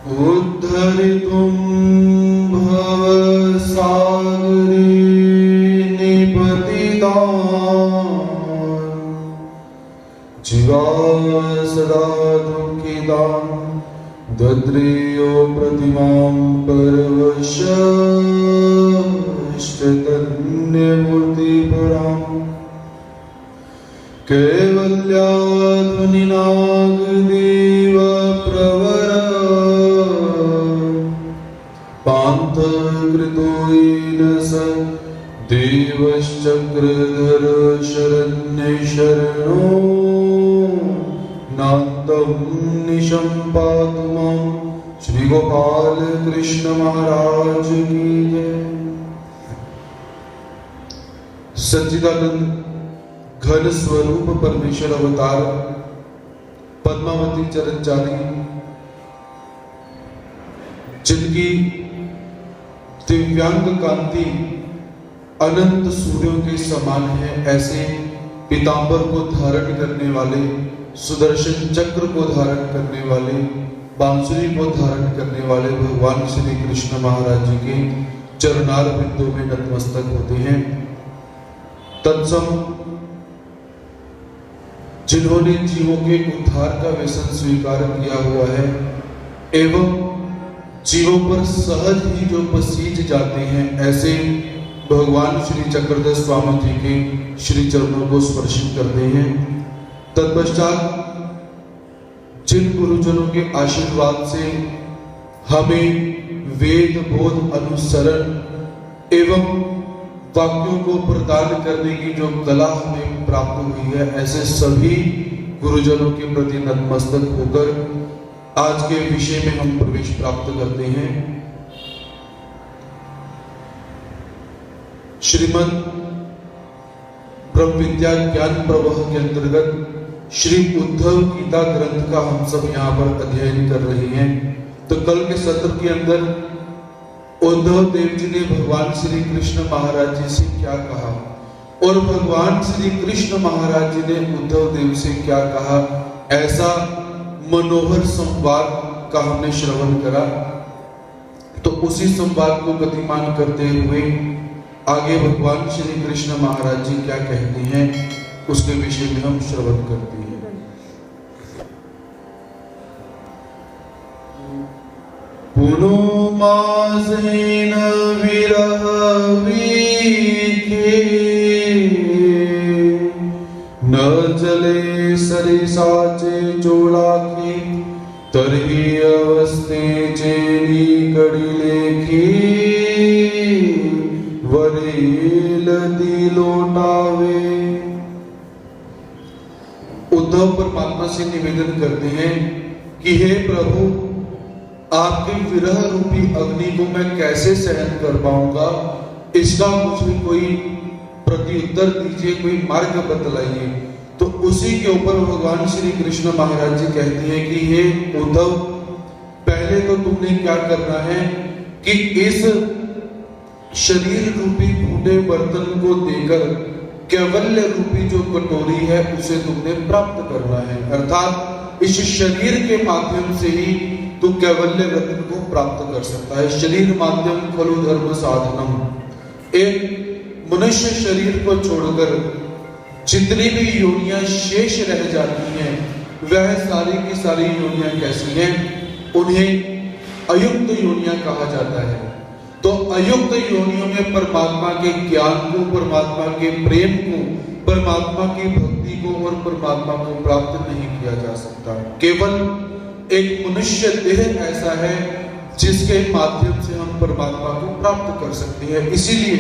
उद्धरितुं भवसागरे निपतितान् जीवाः सदा दुःखितान् दद्रेयो प्रतिमां परवशश्चैतन्यमूर्तिपराम् कैवल्याधुनिनागदेवप्रवर पान्थकृतो येन स देवश्चक्रधर शरण्यशरणो नान्तं निशं पातु मां श्री गोपाल कृष्ण महाराज की जय। सच्चिदानंद घन स्वरूप परमेश्वर अवतार पद्मावती चरणचारी जिनकी दिव्यांग कांति अनंत सूर्यों के समान है, ऐसे पीतांबर को धारण करने वाले, सुदर्शन चक्र को धारण करने वाले, बांसुरी को धारण करने वाले भगवान श्री कृष्ण महाराज जी के चरणार बिंदु में नतमस्तक होते हैं। तत्सम जिन्होंने जीवों के उद्धार का व्यसन स्वीकार किया हुआ है एवं जीवों पर सहज ही जो बसीज जाते हैं, ऐसे भगवान श्री चक्रधर स्वामी जी के श्री चरणों को स्पर्शित करते हैं। तत्पश्चात जिन गुरुजनों के आशीर्वाद से हमें वेद बोध अनुसरण एवं वाक्यों को प्रदान करने की जो कला हमें प्राप्त हुई है, ऐसे सभी गुरुजनों के प्रति नतमस्तक होकर आज के विषय में हम प्रवेश प्राप्त करते हैं। श्रीमद् ब्रह्म विद्या ज्ञान प्रवाह के अंतर्गत श्री उद्धव गीता ग्रंथ का हम सब यहाँ पर अध्ययन कर रहे हैं। तो कल के सत्र के अंदर उद्धव देव जी ने भगवान श्री कृष्ण महाराज जी से क्या कहा और भगवान श्री कृष्ण महाराज जी ने उद्धव देव से क्या कहा, ऐसा मनोहर संवाद का हमने श्रवण करा। तो उसी संवाद को गतिमान करते हुए आगे भगवान श्री कृष्ण महाराज जी क्या कहते हैं उसके विषय में हम श्रवण करते हैं। पुनुमासेन विरह वीखे न जले सरिसाचे चोलाखी तरही अवस्थे चेनी कड़ी लेखी वरेल दिलोटावे। उद्धव परमात्मा से निवेदन करते हैं कि हे प्रभु, आपके विरह रूपी अग्नि को मैं कैसे सहन कर पाऊंगा, इसका मुझे कोई प्रत्युत्तर दीजिए, कोई मार्ग बतलाइए। तो उसी के ऊपर भगवान श्री कृष्ण महाराज जी कहते हैं कि हे उद्धव, पहले तो तुमने क्या करना है कि इस शरीर रूपी फूटे बर्तन को देकर कैवल्य रूपी जो कटोरी है उसे तुमने प्राप्त करना है। अर्थात इस शरीर के माध्यम से ही तू कैवल्य रत्न को प्राप्त कर सकता है। शरीर माध्यम खलु धर्म साधनम। एक मनुष्य शरीर को छोड़कर जितनी भी योनियां शेष रह जाती हैं, वह सारी की सारी योनियां कैसी हैं? उन्हें अयुक्त योनियां कहा जाता है। तो अयुक्त योनियों में परमात्मा के ज्ञान को, परमात्मा के प्रेम को, परमात्मा की भक्ति को और परमात्मा को प्राप्त नहीं किया जा सकता। केवल एक मनुष्य देह ऐसा है जिसके माध्यम से हम परमात्मा को प्राप्त कर सकते हैं। इसीलिए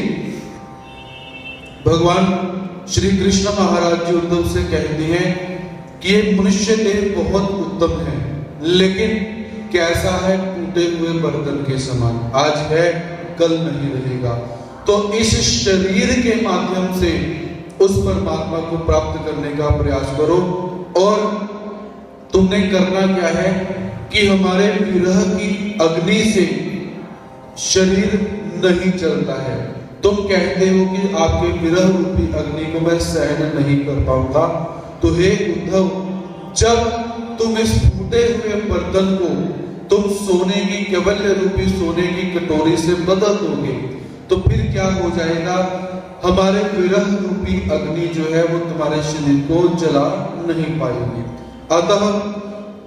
भगवान श्री कृष्ण महाराज जी उद्धव से कहते हैं कि ये मनुष्य देह बहुत उत्तम है, लेकिन कैसा है? टूटे हुए बर्तन के समान, आज है कल नहीं रहेगा। तो इस शरीर के माध्यम से उस परमात्मा को प्राप्त करने का प्रयास करो। और तुमने करना क्या है कि हमारे विरह की अग्नि से शरीर नहीं चलता है। तुम कहते हो कि आपके विरह रूपी अग्नि को मैं सहन नहीं कर पाऊंगा। तो हे उद्धव, जब तुम इस फूटे हुए बर्तन को तुम सोने की कैवल्य रूपी सोने की कटोरी से बदल दोगे तो फिर क्या हो जाएगा, हमारे विरह रूपी अग्नि जो है वो तुम्हारे शरीर को जला नहीं पाएगी। अतः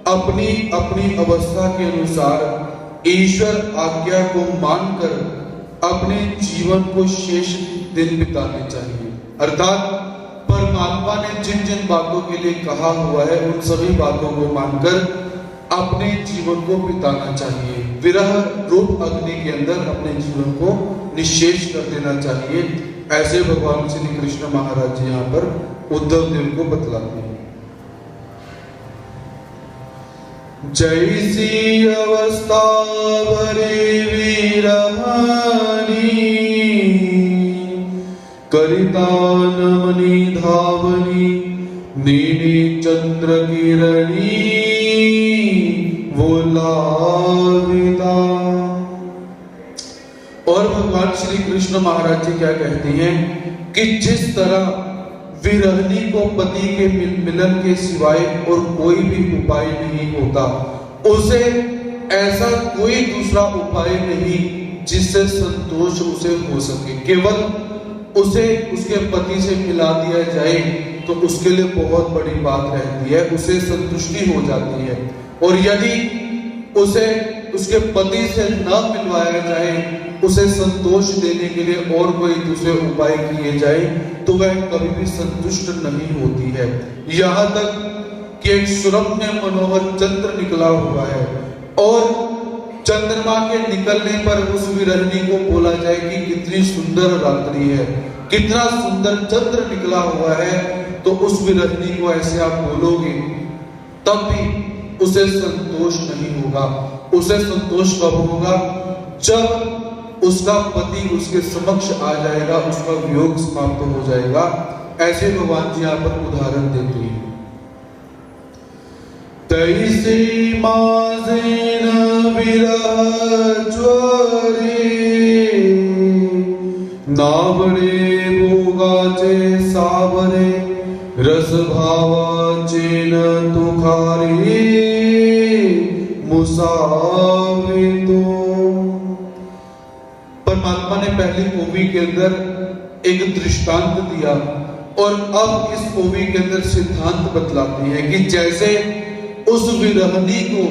अपनी अपनी अवस्था के अनुसार ईश्वर आज्ञा को मानकर अपने जीवन को शेष दिन बिताने चाहिए। अर्थात परमात्मा ने जिन जिन बातों के लिए कहा हुआ है उन सभी बातों को मानकर अपने जीवन को बिताना चाहिए। विरह रूप अग्नि के अंदर अपने जीवन को निशेष कर देना चाहिए। ऐसे भगवान श्री कृष्ण महाराज जी यहाँ पर उद्धव देव को बतलाते हैं। जैसी अवस्था भरे वीरहानी करिता नमनी धावनी नीली चंद्र किरणी वो लाविता। और भगवान श्री कृष्ण महाराज जी क्या कहते हैं कि जिस तरह विरहनी को पति के मिलन के सिवाय और कोई भी उपाय नहीं होता, उसे ऐसा कोई दूसरा उपाय नहीं जिससे संतोष उसे हो सके। केवल उसे उसके पति से मिला दिया जाए तो उसके लिए बहुत बड़ी बात रहती है, उसे संतुष्टि हो जाती है। और यदि उसे उसके पति से न मिलवाया जाए, उसे संतोष देने के लिए और कोई दूसरे उपाय किए जाए तो वह कभी भी संतुष्ट नहीं होती है। यहाँ तक कि एक सुरम्य मनोहर चंद्र निकला हुआ है और चंद्रमा के निकलने पर उस विरहनी को बोला जाए कि कितनी सुंदर रात्रि है, कितना सुंदर चंद्र निकला हुआ है, तो उस विरहनी को ऐसे आप बोलोगे तब भी उसे संतोष नहीं होगा। उसे संतोष कब होगा, जब उसका पति उसके समक्ष आ जाएगा, उसका वियोग समाप्त हो जाएगा। ऐसे भगवान जी यहाँ पर उदाहरण देते हैं। तैसे माजेन विरह ज्वरे नावडे भोगाचे सावरे रस भावाचे न तुखारे मुसावितो। परमात्मा ने पहली ओवी के अंदर एक दृष्टांत दिया और अब इस ओवी के अंदर सिद्धांत बतलाती है कि जैसे उस विरहनी को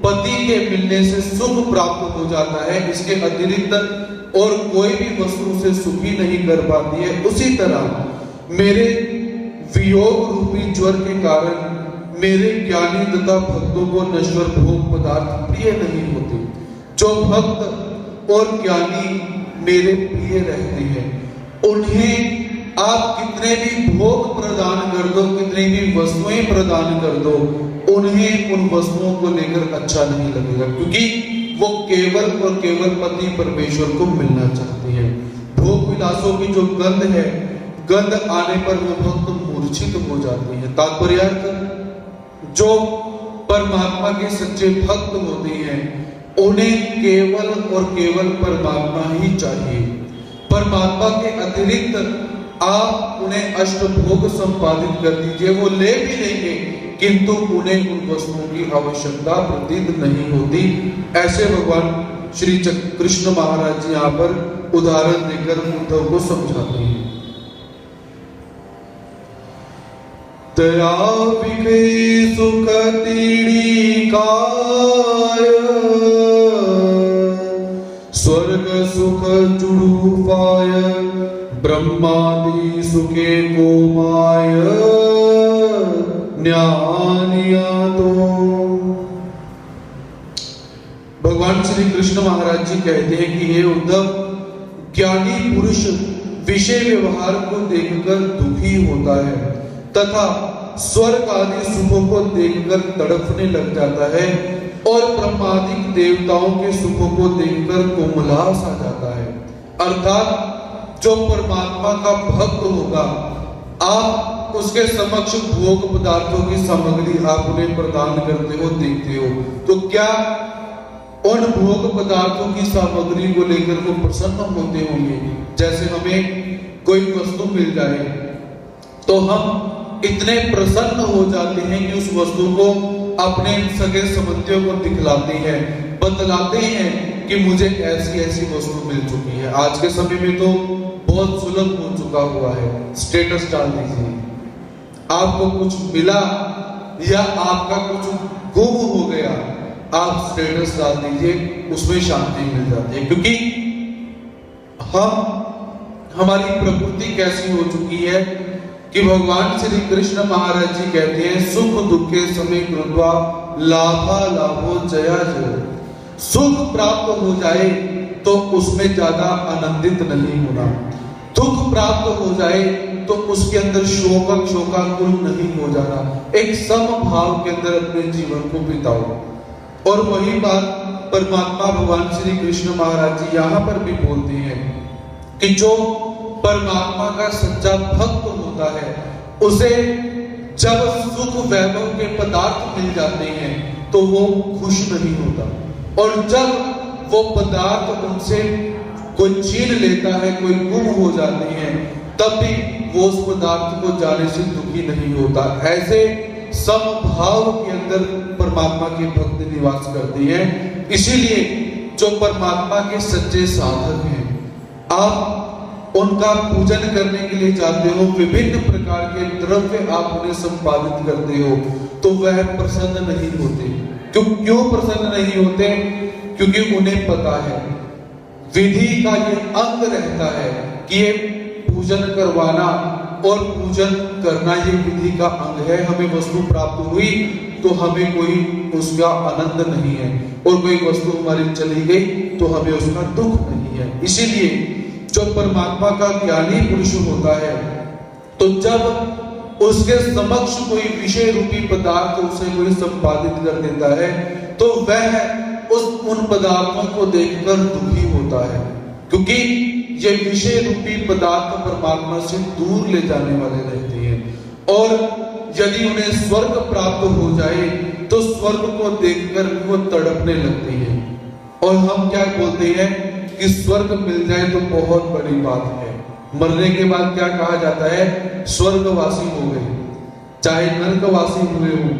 पति के मिलने से सुख प्राप्त हो जाता है, इसके अतिरिक्त और कोई भी वस्तु से सुखी नहीं कर पाती है, उसी तरह मेरे वियोग रूपी ज्वर के कारण मेरे ज्ञानी तथा भक्तों को नश्वर भोग पदार्थ प्रिय नहीं होते। जो भक्त और ज्ञानी मेरे प्रिय रहते हैं, उन्हें आप कितने भी भोग प्रदान कर दो, कितनी भी वस्तुएं प्रदान कर दो, उन्हें उन वस्तुओं को लेकर अच्छा नहीं लगेगा, क्योंकि वो केवल और केवल पति परमेश्वर को मिलना चाहते हैं। भोग विलासों की जो गंध है, गंध आने पर वो भक्त मूर्छित हो जाते हैं। तात्पर्य जो परमात्मा के सच्चे भक्त होते हैं, उन्हें केवल और केवल परमात्मा ही चाहिए। परमात्मा के अतिरिक्त आप उन्हें अष्टभोग संपादित कर दीजिए, वो ले भी लेंगे किंतु उन्हें उन वस्तुओं की आवश्यकता प्रतीत नहीं होती। ऐसे भगवान श्री कृष्ण महाराज जी यहाँ पर उदाहरण देकर उद्धव को समझाते हैं। तया विखे सुख तीड़ी काय स्वर्ग सुख चुड़ू पाय ब्रह्मादि सुखे को माय न्यानिया तो। भगवान श्री कृष्ण महाराज जी कहते हैं कि हे उद्धव, ज्ञानी पुरुष विषय व्यवहार को देखकर दुखी होता है तथा स्वर्ग आदि सुखों को देखकर तड़पने लग जाता है और ब्रह्मादिक देवताओं के सुखों को देखकर कोमलास आ जाता है। अर्थात जो परमात्मा का भक्त होगा, आप उसके समक्ष भोग पदार्थों की सामग्री आप उन्हें प्रदान करते हो, देखते हो, तो क्या उन भोग पदार्थों की सामग्री को लेकर वो प्रसन्न होते होंगे? जैसे हमें कोई वस्तु मिल जाए तो हम इतने प्रसन्न हो जाते हैं कि उस वस्तु को अपने सगे संबंधियों को दिखलाते हैं, बतलाते हैं कि मुझे ऐसी ऐसी वस्तु मिल चुकी है। आज के समय में तो बहुत सुलभ हो चुका हुआ है, स्टेटस डाल दीजिए, आपको कुछ मिला या आपका कुछ गुम हो गया, आप स्टेटस डाल दीजिए, उसमें शांति मिल जाती है। क्योंकि हमारी प्रकृति कैसी हो चुकी है कि भगवान श्री कृष्ण महाराज जी कहते हैं, सुख दुख के समय कृत्वा लाभा लाभो जया जय। सुख प्राप्त हो जाए तो उसमें ज्यादा आनंदित नहीं होना, दुख प्राप्त हो जाए तो उसके अंदर शोकाकुल नहीं हो जाना, एक समभाव के अंदर अपने जीवन को बिताओ। और वही बात परमात्मा भगवान श्री कृष्ण महाराज जी यहाँ पर भी बोलते हैं कि जो परमात्मा का सच्चा भक्त होता है, उसे जब सुख वैभव के पदार्थ मिल जाते हैं तो वो खुश नहीं होता, और जब वो पदार्थ उनसे कोई छीन लेता है, कोई गुम हो जाते हैं, तब भी वो उस पदार्थ को जाने से दुखी नहीं होता। ऐसे समभाव के अंदर परमात्मा के भक्त निवास करते हैं। इसीलिए जो परमात्मा के सच्चे साधक हैं, आप उनका पूजन करने के लिए जाते हो, विभिन्न प्रकार के द्रव्य आप उन्हें संपादित करते हो, तो वह प्रसन्न नहीं होते। क्यों प्रसन्न नहीं होते? क्योंकि उन्हें पता है, विधि का ये अंग रहता है कि ये पूजन करवाना और पूजन करना ये विधि का अंग है। हमें वस्तु प्राप्त हुई तो हमें कोई उसका आनंद नहीं है, और कोई वस्तु हमारी चली गई तो हमें उसका दुख नहीं है। इसीलिए जो परमात्मा का ज्ञानी पुरुष होता है, तो जब उसके समक्ष कोई विषय रूपी पदार्थ उसे कोई संपादित कर देता है, तो वह उन पदार्थों को देखकर दुखी होता है, क्योंकि ये विषय रूपी पदार्थ परमात्मा से दूर ले जाने वाले रहते हैं। और यदि उन्हें स्वर्ग प्राप्त हो जाए तो स्वर्ग को देखकर वो तड़पने लगती है। और हम क्या बोलते हैं कि स्वर्ग मिल जाए तो बहुत बड़ी बात है। मरने के बाद क्या कहा जाता है? स्वर्गवासी हो गए, चाहे नरकवासी हुए हो,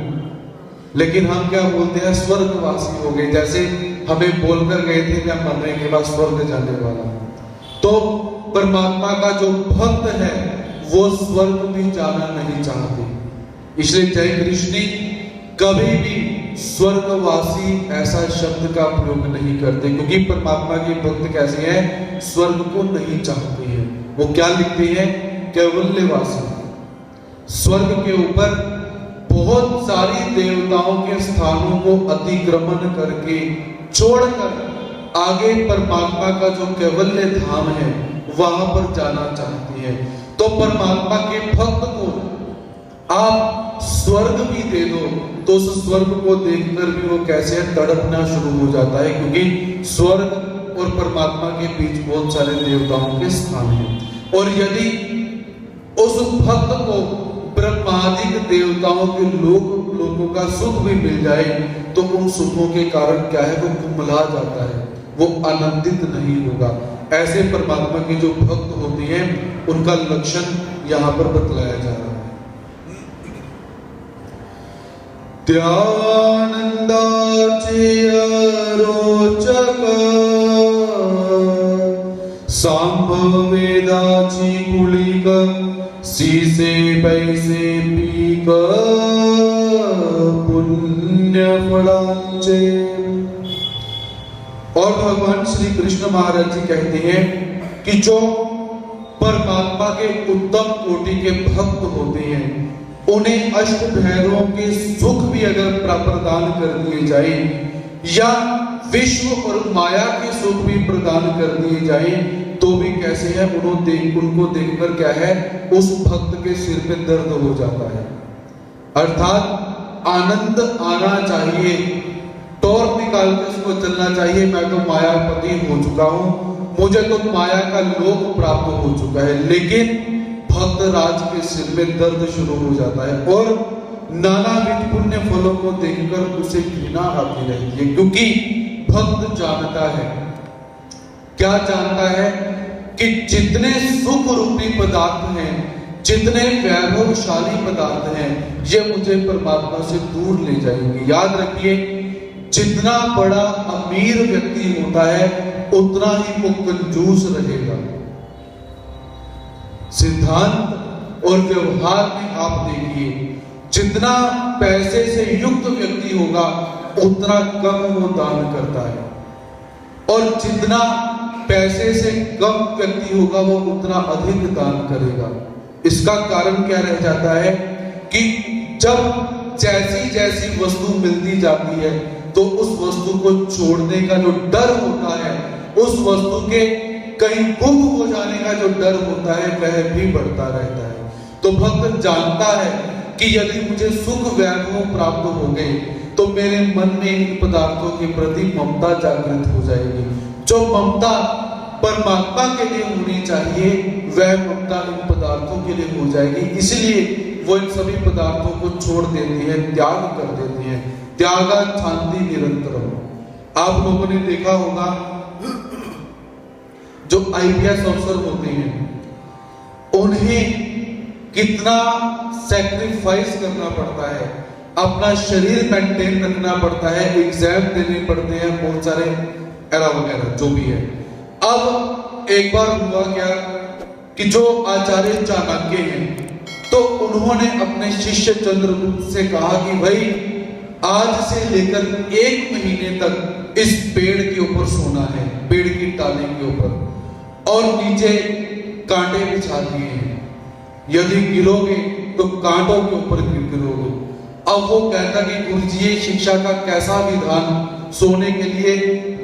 लेकिन हम क्या बोलते हैं? स्वर्गवासी हो गए। जैसे हमें बोलकर गए थे कि मरने के बाद स्वर्ग जाने वाला। तो परमात्मा का जो भक्त है वो स्वर्ग भी जाना नहीं चाहते, इसलिए जय कृष्ण कभी भी स्वर्गवासी ऐसा शब्द का प्रयोग नहीं करते, क्योंकि परमात्मा के भक्त कैसे हैं? स्वर्ग को नहीं चाहते हैं। वो क्या लिखते हैं? कैवल्यवासी। स्वर्ग के ऊपर बहुत सारी देवताओं के स्थानों को अतिक्रमण करके छोड़कर आगे परमात्मा का जो कैवल्य धाम है वहां पर जाना चाहती है। तो परमात्मा के भक्त को आप स्वर्ग भी दे दो तो उस स्वर्ग को देखकर भी वो कैसे तड़पना शुरू हो जाता है, क्योंकि स्वर्ग और परमात्मा के बीच बहुत सारे देवताओं के स्थान हैं। और यदि उस भक्त को ब्रह्मादिक देवताओं के लोगों का सुख भी मिल जाए तो उन सुखों के कारण क्या है? वो कुमला जाता है, वो आनंदित नहीं होगा। ऐसे परमात्मा के जो भक्त होते हैं उनका लक्षण यहाँ पर बतलाया जा रहा है। त्यानंदारोचक सांभव वेदाची कुलिक सीसे पैसे पीक पुण्य फलांचे। और भगवान श्री कृष्ण महाराज जी कहते हैं कि जो परमात्मा के उत्तम कोटि के भक्त होते हैं उन्हें अष्ट भैरवों के सुख भी अगर प्रदान कर दिए जाए या विश्व और माया के सुख भी प्रदान कर दिए जाए तो भी कैसे है? उनको देखकर क्या है? उस भक्त के सिर पे दर्द हो जाता है। अर्थात आनंद आना चाहिए, टॉर्च निकाल के उसको चलना चाहिए। मैं तो मायापति हो चुका हूं, मुझे तो माया का लोक प्राप्त हो चुका है, लेकिन भक्त राज के सिर में दर्द शुरू हो जाता है और नानाविध पुण्य फलों को देखकर उसे घृणा आती रहती है। क्योंकि भक्त जानता है, क्या जानता है? कि जितने सुख रूपी पदार्थ हैं जितने वैभवशाली पदार्थ हैं ये मुझे परमात्मा से दूर ले जाएंगे। याद रखिए, जितना बड़ा अमीर व्यक्ति होता है उतना ही वो कंजूस रहेगा। सिद्धांत और व्यवहार में आप देखिए, जितना पैसे से युक्त व्यक्ति होगा उतना कम वो दान करता है, और जितना पैसे से कम व्यक्ति होगा वो उतना अधिक दान करेगा। इसका कारण क्या रह जाता है कि जब जैसी जैसी वस्तु मिलती जाती है तो उस वस्तु को छोड़ने का जो डर होता है, उस वस्तु के कहीं गुम हो जाने का जो डर होता है वह भी बढ़ता रहता है। तो भक्त जानता है कि यदि मुझे सुख वैभव प्राप्त हो गए तो मेरे मन में इन पदार्थों के प्रति ममता जागृत हो जाएगी। जो ममता परमात्मा के लिए होनी चाहिए वह ममता इन पदार्थों के लिए हो जाएगी। इसलिए वो इन सभी पदार्थों को छोड़ देती है, त्याग कर देती है। त्यागा शांति निरंतर। आप लोगों ने देखा होगा जो IPS अफसर होते हैं उन्हें कितना सैक्रिफाइस करना पड़ता है, अपना शरीर मेंटेन रखना पड़ता है, एग्जाम देने पड़ते हैं, बहुत सारे एरा वगैरह जो भी है। अब एक बार हुआ क्या कि जो आचार्य चाणक्य हैं तो उन्होंने अपने शिष्य चंद्रगुप्त से कहा कि भाई आज से लेकर 1 महीने तक इस पेड़ के ऊपर सोना है, पेड़ की टाली के ऊपर, और नीचे कांटे बिछा दिए हैं, यदि गिरोगे तो कांटों के ऊपर गिरोगे। अब वो कहता कि गुरुजी ये शिक्षा का कैसा विधान, सोने के लिए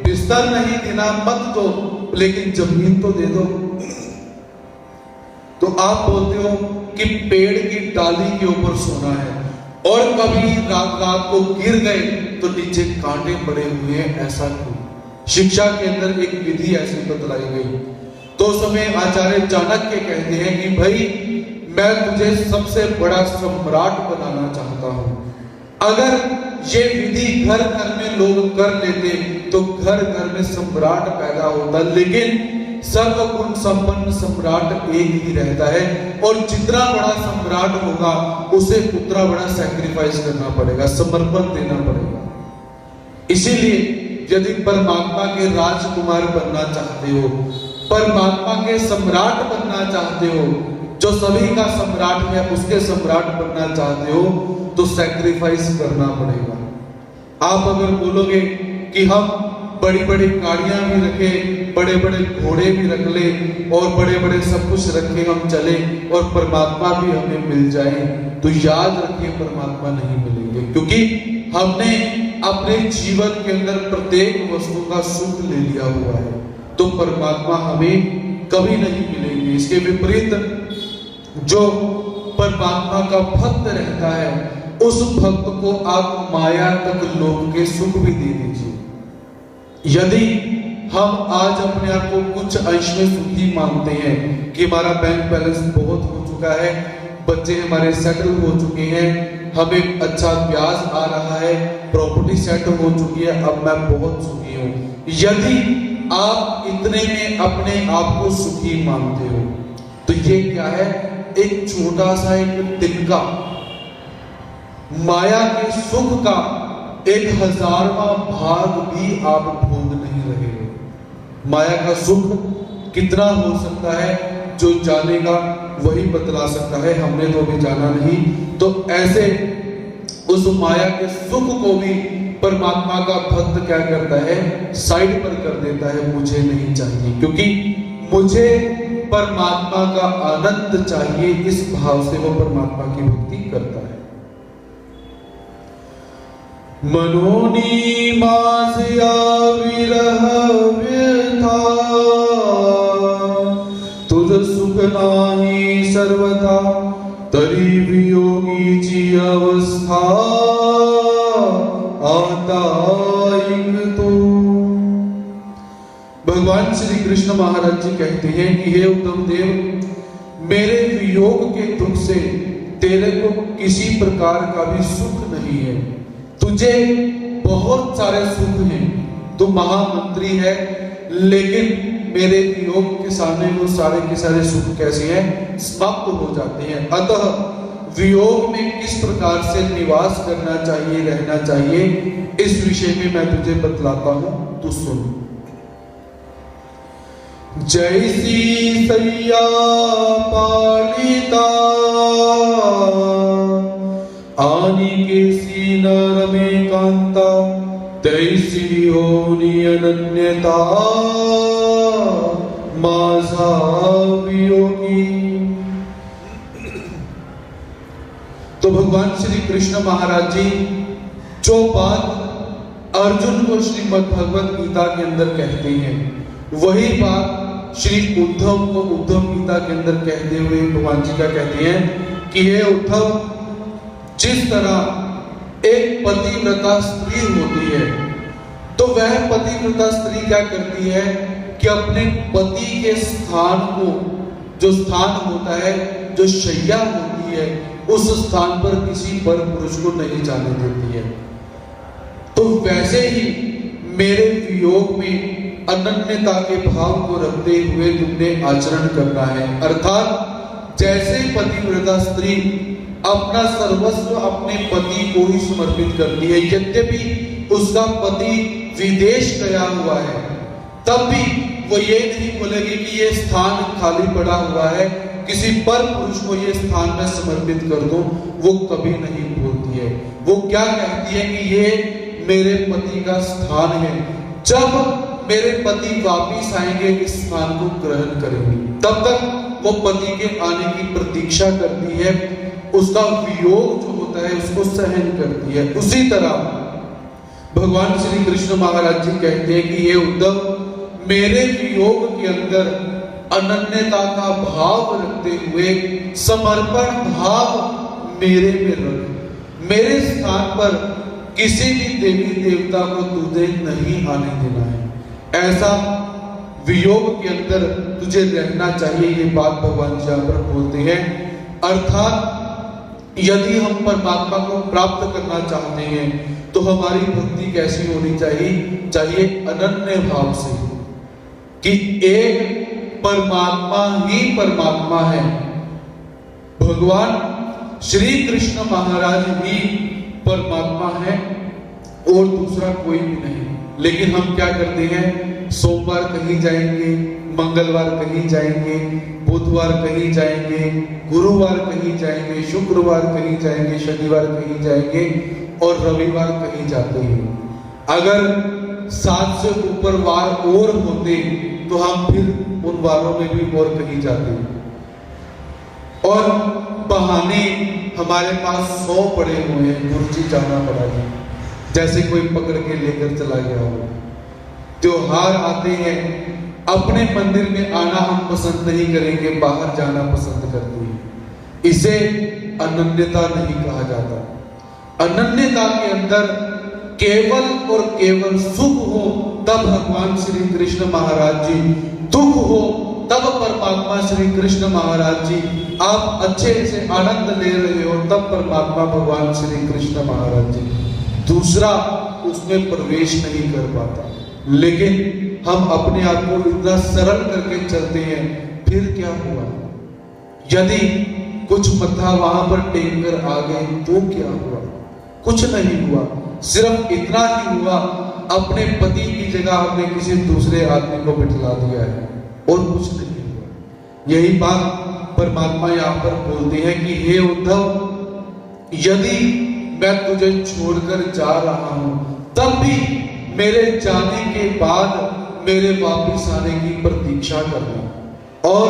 बिस्तर नहीं देना मत दो लेकिन जमीन तो दे दो। तो आप बोलते हो कि पेड़ की डाली के ऊपर सोना है और कभी रात को गिर गए तो नीचे कांटे पड़े हुए हैं, ऐसा क्यों? शिक्षा के अंदर एक विधि ऐसी बतलाई गई। तो समय आचार्य चाणक्य कहते हैं कि भाई मैं तुझे सबसे बड़ा सम्राट बनाना चाहता हूं। अगर ये विधि घर घर में लोग कर लेते तो घर घर में सम्राट पैदा होता, लेकिन सर्वगुण संपन्न सम्राट एक ही रहता है, और जितना बड़ा सम्राट होगा उसे उतना बड़ा सैक्रिफाइस करना पड़ेगा, समर्पण देना पड़ेगा। इसीलिए यदि परमात्मा के राजकुमार बनना चाहते हो, परमात्मा के सम्राट बनना चाहते हो, जो सभी का सम्राट है उसके सम्राट बनना चाहते हो तो सैक्रिफाइस करना पड़ेगा। आप अगर बोलोगे कि हम बड़ी बड़ी गाड़ियां भी रखे, बड़े बड़े घोड़े भी रख ले और बड़े बड़े सब कुछ रखे हम चले और परमात्मा भी हमें मिल जाए, तो याद रखिए परमात्मा नहीं मिलेंगे, क्योंकि हमने अपने जीवन के अंदर प्रत्येक वस्तु का सुख ले लिया हुआ है, तो परमात्मा हमें कभी नहीं मिलेंगे। इसके विपरीत जो परमात्मा का भक्त रहता है उस भक्त को आप माया तक लोक के सुख भी दे दीजिए। यदि हम आज अपने आप को कुछ अंश में सुखी मानते हैं कि हमारा बैंक बैलेंस बहुत हो चुका है, बच्चे हमारे सेटल हो चुके हैं, हमें अच्छा ब्याज आ रहा है, प्रॉपर्टी सेट हो चुकी है, अब मैं बहुत सुखी हूं, यदि आप इतने में अपने आप को सुखी मानते हो तो ये क्या है? एक छोटा सा एक तिनका माया के सुख का 1000वां भाग भी आप भोग नहीं रहे हो। माया का सुख कितना हो सकता है जो जानेगा वही बतला सकता है, हमने तो अभी जाना नहीं। तो ऐसे उस माया के सुख को भी परमात्मा का भक्त क्या करता है? साइड पर कर देता है, मुझे नहीं चाहिए, क्योंकि मुझे परमात्मा का आनंद चाहिए, इस भाव से वो परमात्मा की भक्ति करता है। मनोनी मासया विरह व्यथा तुझ सुख नाही सर्वथा तरी वियोगी ची अवस्था आता तो। भगवान श्री कृष्ण महाराज जी कहते हैं कि हे उद्धव देव, मेरे वियोग के दुख से तेरे को किसी प्रकार का भी सुख नहीं है। तुझे बहुत सारे सुख हैं, तू महामंत्री है, लेकिन मेरे वियोग के सामने वो सारे के सारे सुख कैसे हैं, समाप्त हो जाते हैं। अतः वियोग में किस प्रकार से निवास करना चाहिए, रहना चाहिए, इस विषय में मैं तुझे बतलाता हूं, तू सुन। जैसी सैया पालिता आनी के सी नर में कांता, तैसी होनी अनन्यता माझा वियोगी। तो भगवान श्री कृष्ण महाराज जी जो बात अर्जुन को श्रीमद् भगवत गीता के अंदर कहते हैं, वही बात श्री उद्धव को उद्धव गीता के अंदर कहते हुए भगवान जी क्या कहते हैं कि हे उद्धव, जिस तरह एक पतिव्रता स्त्री होती है, तो वह पतिव्रता स्त्री क्या करती है कि अपने पति के स्थान को, जो स्थान होता है, जो शैया होती है, उस स्थान पर किसी पर पुरुष को नहीं जाने देती है। तो वैसे ही मेरे वियोग में अनन्यता के भाव को रखते हुए तुमने आचरण करना है। अर्थात जैसे पतिव्रता स्त्री अपना सर्वस्व अपने पति को ही समर्पित करती है, यद्यपि उसका पति विदेश गया हुआ है, तब भी वो ये नहीं बोलेगी कि ये स्थान खाली पड़ा हुआ है, किसी पर पुरुष को ये स्थान में समर्पित कर दूं, वो कभी नहीं बोलती है। वो क्या कहती है कि ये मेरे पति का स्थान है, जब मेरे पति वापिस आएंगे इस स्थान को ग्रहण करेंगे, तब तक वो पति के आने की प्रतीक्षा करती है, उसका वियोग जो होता है उसको सहन करती है। उसी तरह भगवान श्री कृष्ण महाराज जी कहते हैं कि ये उद्धव, मेरे वियोग के अंदर अनन्यता का भाव रखते हुए समर्पण भाव मेरे में रख, मेरे स्थान पर किसी भी देवी देवता को तुझे नहीं आने देना है, ऐसा वियोग के अंदर तुझे रहना चाहिए। ये बात भगवान जी यहाँ पर बोलते हैं। अर्थात यदि हम परमात्मा को प्राप्त करना चाहते हैं तो हमारी भक्ति कैसी होनी चाहिए, अनन्य भाव से, कि एक परमात्मा ही परमात्मा है, भगवान श्री कृष्ण महाराज ही परमात्मा है और दूसरा कोई भी नहीं। लेकिन हम क्या करते हैं, सोमवार कहीं जाएंगे, मंगलवार कहीं जाएंगे, बुधवार कहीं जाएंगे, गुरुवार कहीं जाएंगे, शुक्रवार कहीं जाएंगे, शनिवार कहीं जाएंगे और रविवार कहीं जाते हैं। अगर 7 से ऊपर वार और होते तो हम फिर उन वारों में भी और कहीं जाते, और बहाने हमारे पास 100 पड़े हुए हैं, गुरुजी जाना पड़ा है, जैसे कोई पकड़ के लेकर चला गया हो। त्योहार आते हैं, अपने मंदिर में आना हम पसंद नहीं करेंगे, बाहर जाना पसंद करते हैं। इसे अनन्यता नहीं कहा जाता। अनन्यता के अंदर केवल और केवल सुख हो तब भगवान श्री कृष्ण महाराज जी, दुख हो तब परमात्मा श्री कृष्ण महाराज जी, आप अच्छे से आनंद ले रहे हो तब परमात्मा भगवान श्री कृष्ण महाराज जी, दूसरा उसमें प्रवेश नहीं कर पाता। लेकिन हम अपने आप को इतना सरल करके चलते हैं, फिर क्या हुआ? यदि कुछ मत्था वहां पर टेक कर आ गए तो क्या हुआ? कुछ नहीं हुआ, सिर्फ इतना ही हुआ, अपने पति की जगह हमने किसी दूसरे आदमी को बिठला दिया है और कुछ नहीं हुआ। यही बात परमात्मा यहाँ पर बोलते हैं कि हे उद्धव, यदि मैं तुझे छोड़कर जा रहा हूं तब भी मेरे जाने के बाद मेरे वापस आने की प्रतीक्षा करना, और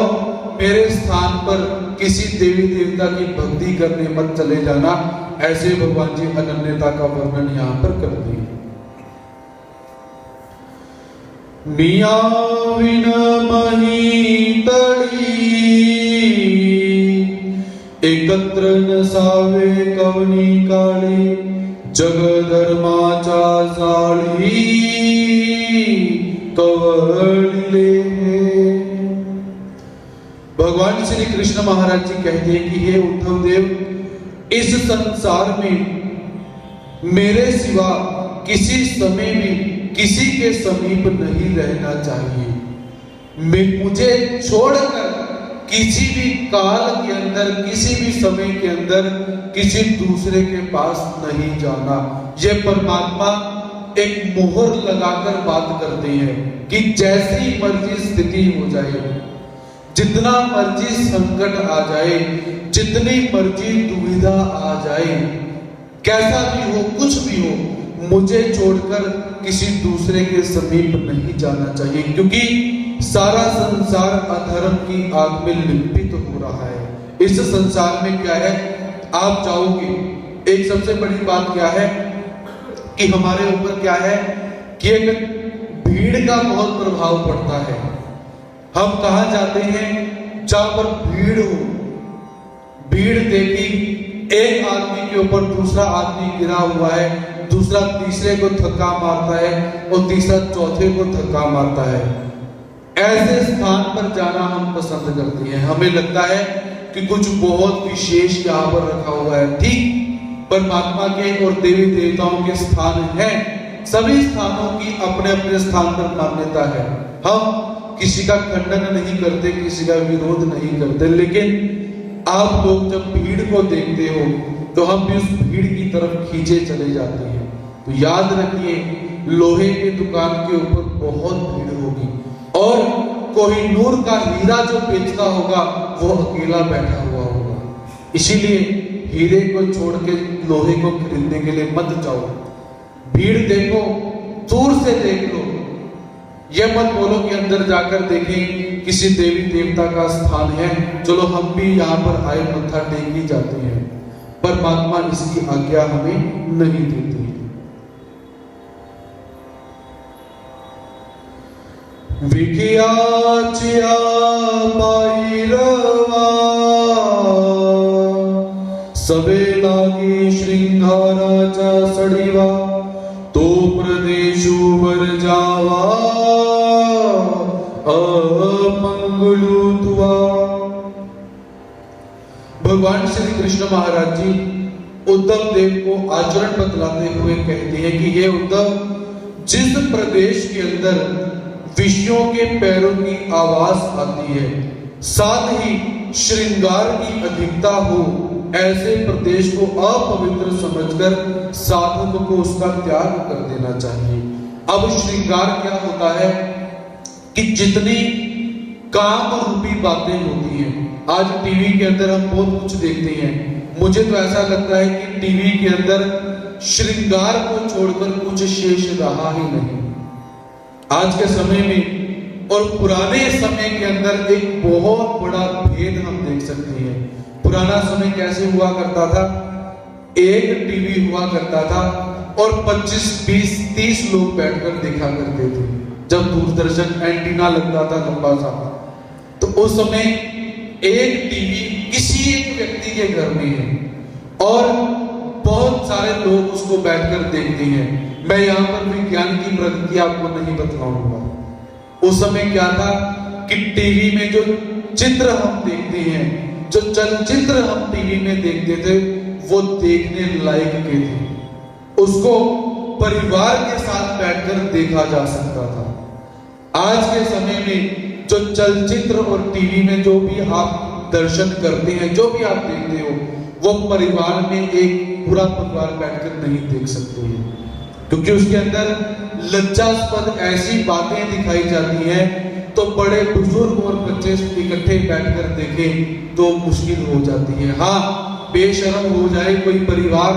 मेरे स्थान पर किसी देवी देवता की भक्ति करने मत चले जाना। ऐसे भगवान जी अनन्यता का वर्णन यहां पर करते हैं। मिया विन मही तड़ी एकत्र नसावे कवनी काळी, जगधर्माचा जाळी कवळले। भगवान श्री कृष्ण महाराज जी कहते हैं कि हे उद्धव देव, इस संसार में मेरे सिवा किसी समय में किसी के समीप नहीं रहना चाहिए। मुझे छोड़कर किसी भी काल के अंदर, किसी भी समय के अंदर किसी दूसरे के पास नहीं जाना। ये परमात्मा एक मोहर लगाकर बात करते हैं कि जैसी मर्जी स्थिति हो जाए, जितना मर्जी संकट आ जाए, जितनी मर्जी दुविधा आ जाए, कैसा भी हो, कुछ भी हो, मुझे छोड़कर किसी दूसरे के समीप नहीं जाना चाहिए, क्योंकि सारा संसार अधर्म की आग में लिप्त हो रहा है। इस संसार में क्या है, आप जाओगे, एक सबसे बड़ी बात क्या है कि हमारे ऊपर क्या है कि एक भीड़ का बहुत प्रभाव पड़ता है। हम कहां जाते हैं जहां पर भीड़ हो, भीड़ देखी, एक आदमी के ऊपर दूसरा आदमी गिरा हुआ है, दूसरा तीसरे को धक्का मारता है और तीसरा चौथे को धक्का मारता है। ऐसे स्थान पर जाना हम पसंद करते हैं। हमें लगता है कि कुछ बहुत विशेष यहाँ पर रखा हुआ है। ठीक परमात्मा के और देवी देवताओं के स्थान हैं, सभी स्थानों की अपने अपने स्थान पर मान्यता है। हम किसी का खंडन नहीं करते, किसी का विरोध नहीं करते, लेकिन आप लोग जब भीड़ को देखते हो तो हम भी उस भीड़ की तरफ खींचे चले जाते हैं। तो याद रखिए, लोहे की दुकान के ऊपर बहुत भीड़ होगी और कोहिनूर का हीरा जो बेचता होगा वो अकेला बैठा हुआ होगा। इसीलिए हीरे को छोड़ के लोहे को खरीदने के लिए मत जाओ। भीड़ देखो, दूर से देख लो, यह मत बोलो कि अंदर जाकर देखें किसी देवी देवता का स्थान है, चलो हम भी यहाँ पर आए मत्था टेक ही जाते हैं। परमात्मा इसकी आज्ञा हमें नहीं देती। विकियाचिया पाइरवा सबे लागी श्रृंगाराचा सड़ीवा तो प्रदेशु वर जावा अमंगलु तुआ। भगवान श्री कृष्ण महाराज जी उद्धव देव को आचरण बतलाते हुए कहते हैं कि हे उद्धव, जिस प्रदेश के अंदर विषयों के पैरों की आवाज आती है, साथ ही श्रृंगार की अधिकता हो, ऐसे प्रदेश को अपवित्र समझकर साधक को उसका त्याग कर देना चाहिए। अब श्रृंगार क्या होता है कि जितनी काम रूपी बातें होती हैं, आज टीवी के अंदर हम बहुत कुछ देखते हैं। मुझे तो ऐसा लगता है कि टीवी के अंदर श्रृंगार को छोड़कर कुछ शेष रहा ही नहीं। आज के समय में और पुराने समय के अंदर एक बहुत बड़ा भेद हम देख सकते हैं। पुराना समय कैसे हुआ करता था, एक टीवी हुआ करता था और 25, 20, 30 लोग बैठकर देखा करते थे। जब दूरदर्शन एंटीना लगता था लंबा सा, तो उस समय एक टीवी किसी एक व्यक्ति के घर में है और बहुत सारे लोग उसको बैठकर देखते हैं। मैं यहाँ पर विज्ञान की प्रगति आपको नहीं बतलाऊंगा। उस समय क्या था कि टीवी में जो चित्र हम देखते हैं, जो चलचित्र हम टीवी में देखते थे, वो देखने लायक के थे। उसको परिवार के साथ बैठकर देखा जा सकता था। आज के समय में जो चलचित्र और टीवी में जो भी आप दर्शन करते हैं, जो भी आप देखते हो, वो परिवार में एक पूरा परिवार बैठकर नहीं देख सकते हैं, क्योंकि उसके अंदर लज्जास्पद ऐसी बातें दिखाई जाती हैं। तो बड़े बुजुर्ग और बच्चे इकट्ठे बैठकर देखें तो मुश्किल हो जाती है। हाँ, बेशर्म हो जाए कोई परिवार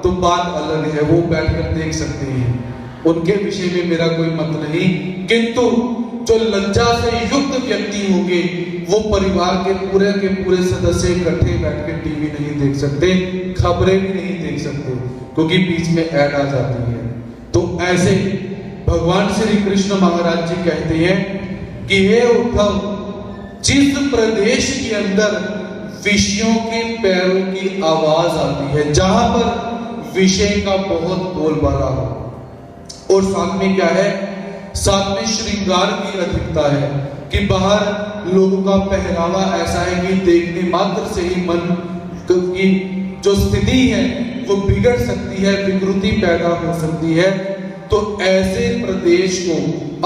तो बात अलग है, वो बैठकर देख सकते हैं, उनके विषय में मेरा कोई मत नहीं। किंतु जो लज्जा से युक्त व्यक्ति होंगे वो परिवार के पूरे सदस्य इकट्ठे बैठकर टीवी नहीं देख सकते, खबरें भी नहीं देख सकते, क्योंकि बीच में ऐड आ जाती है। तो ऐसे भगवान श्री कृष्ण महाराज जी कहते हैं कि हे उद्धव, जिस प्रदेश के अंदर विषयों के पैरों की आवाज आती है, जहां पर विषय का बहुत बोलबाला हो, और साथ में क्या है, साथ में श्रृंगार की अधिकता है कि बाहर लोगों का पहनावा ऐसा है कि देखने मात्र से ही मन की जो स्थिति है वो बिगड़ सकती है, विकृति पैदा हो सकती है। तो ऐसे प्रदेश को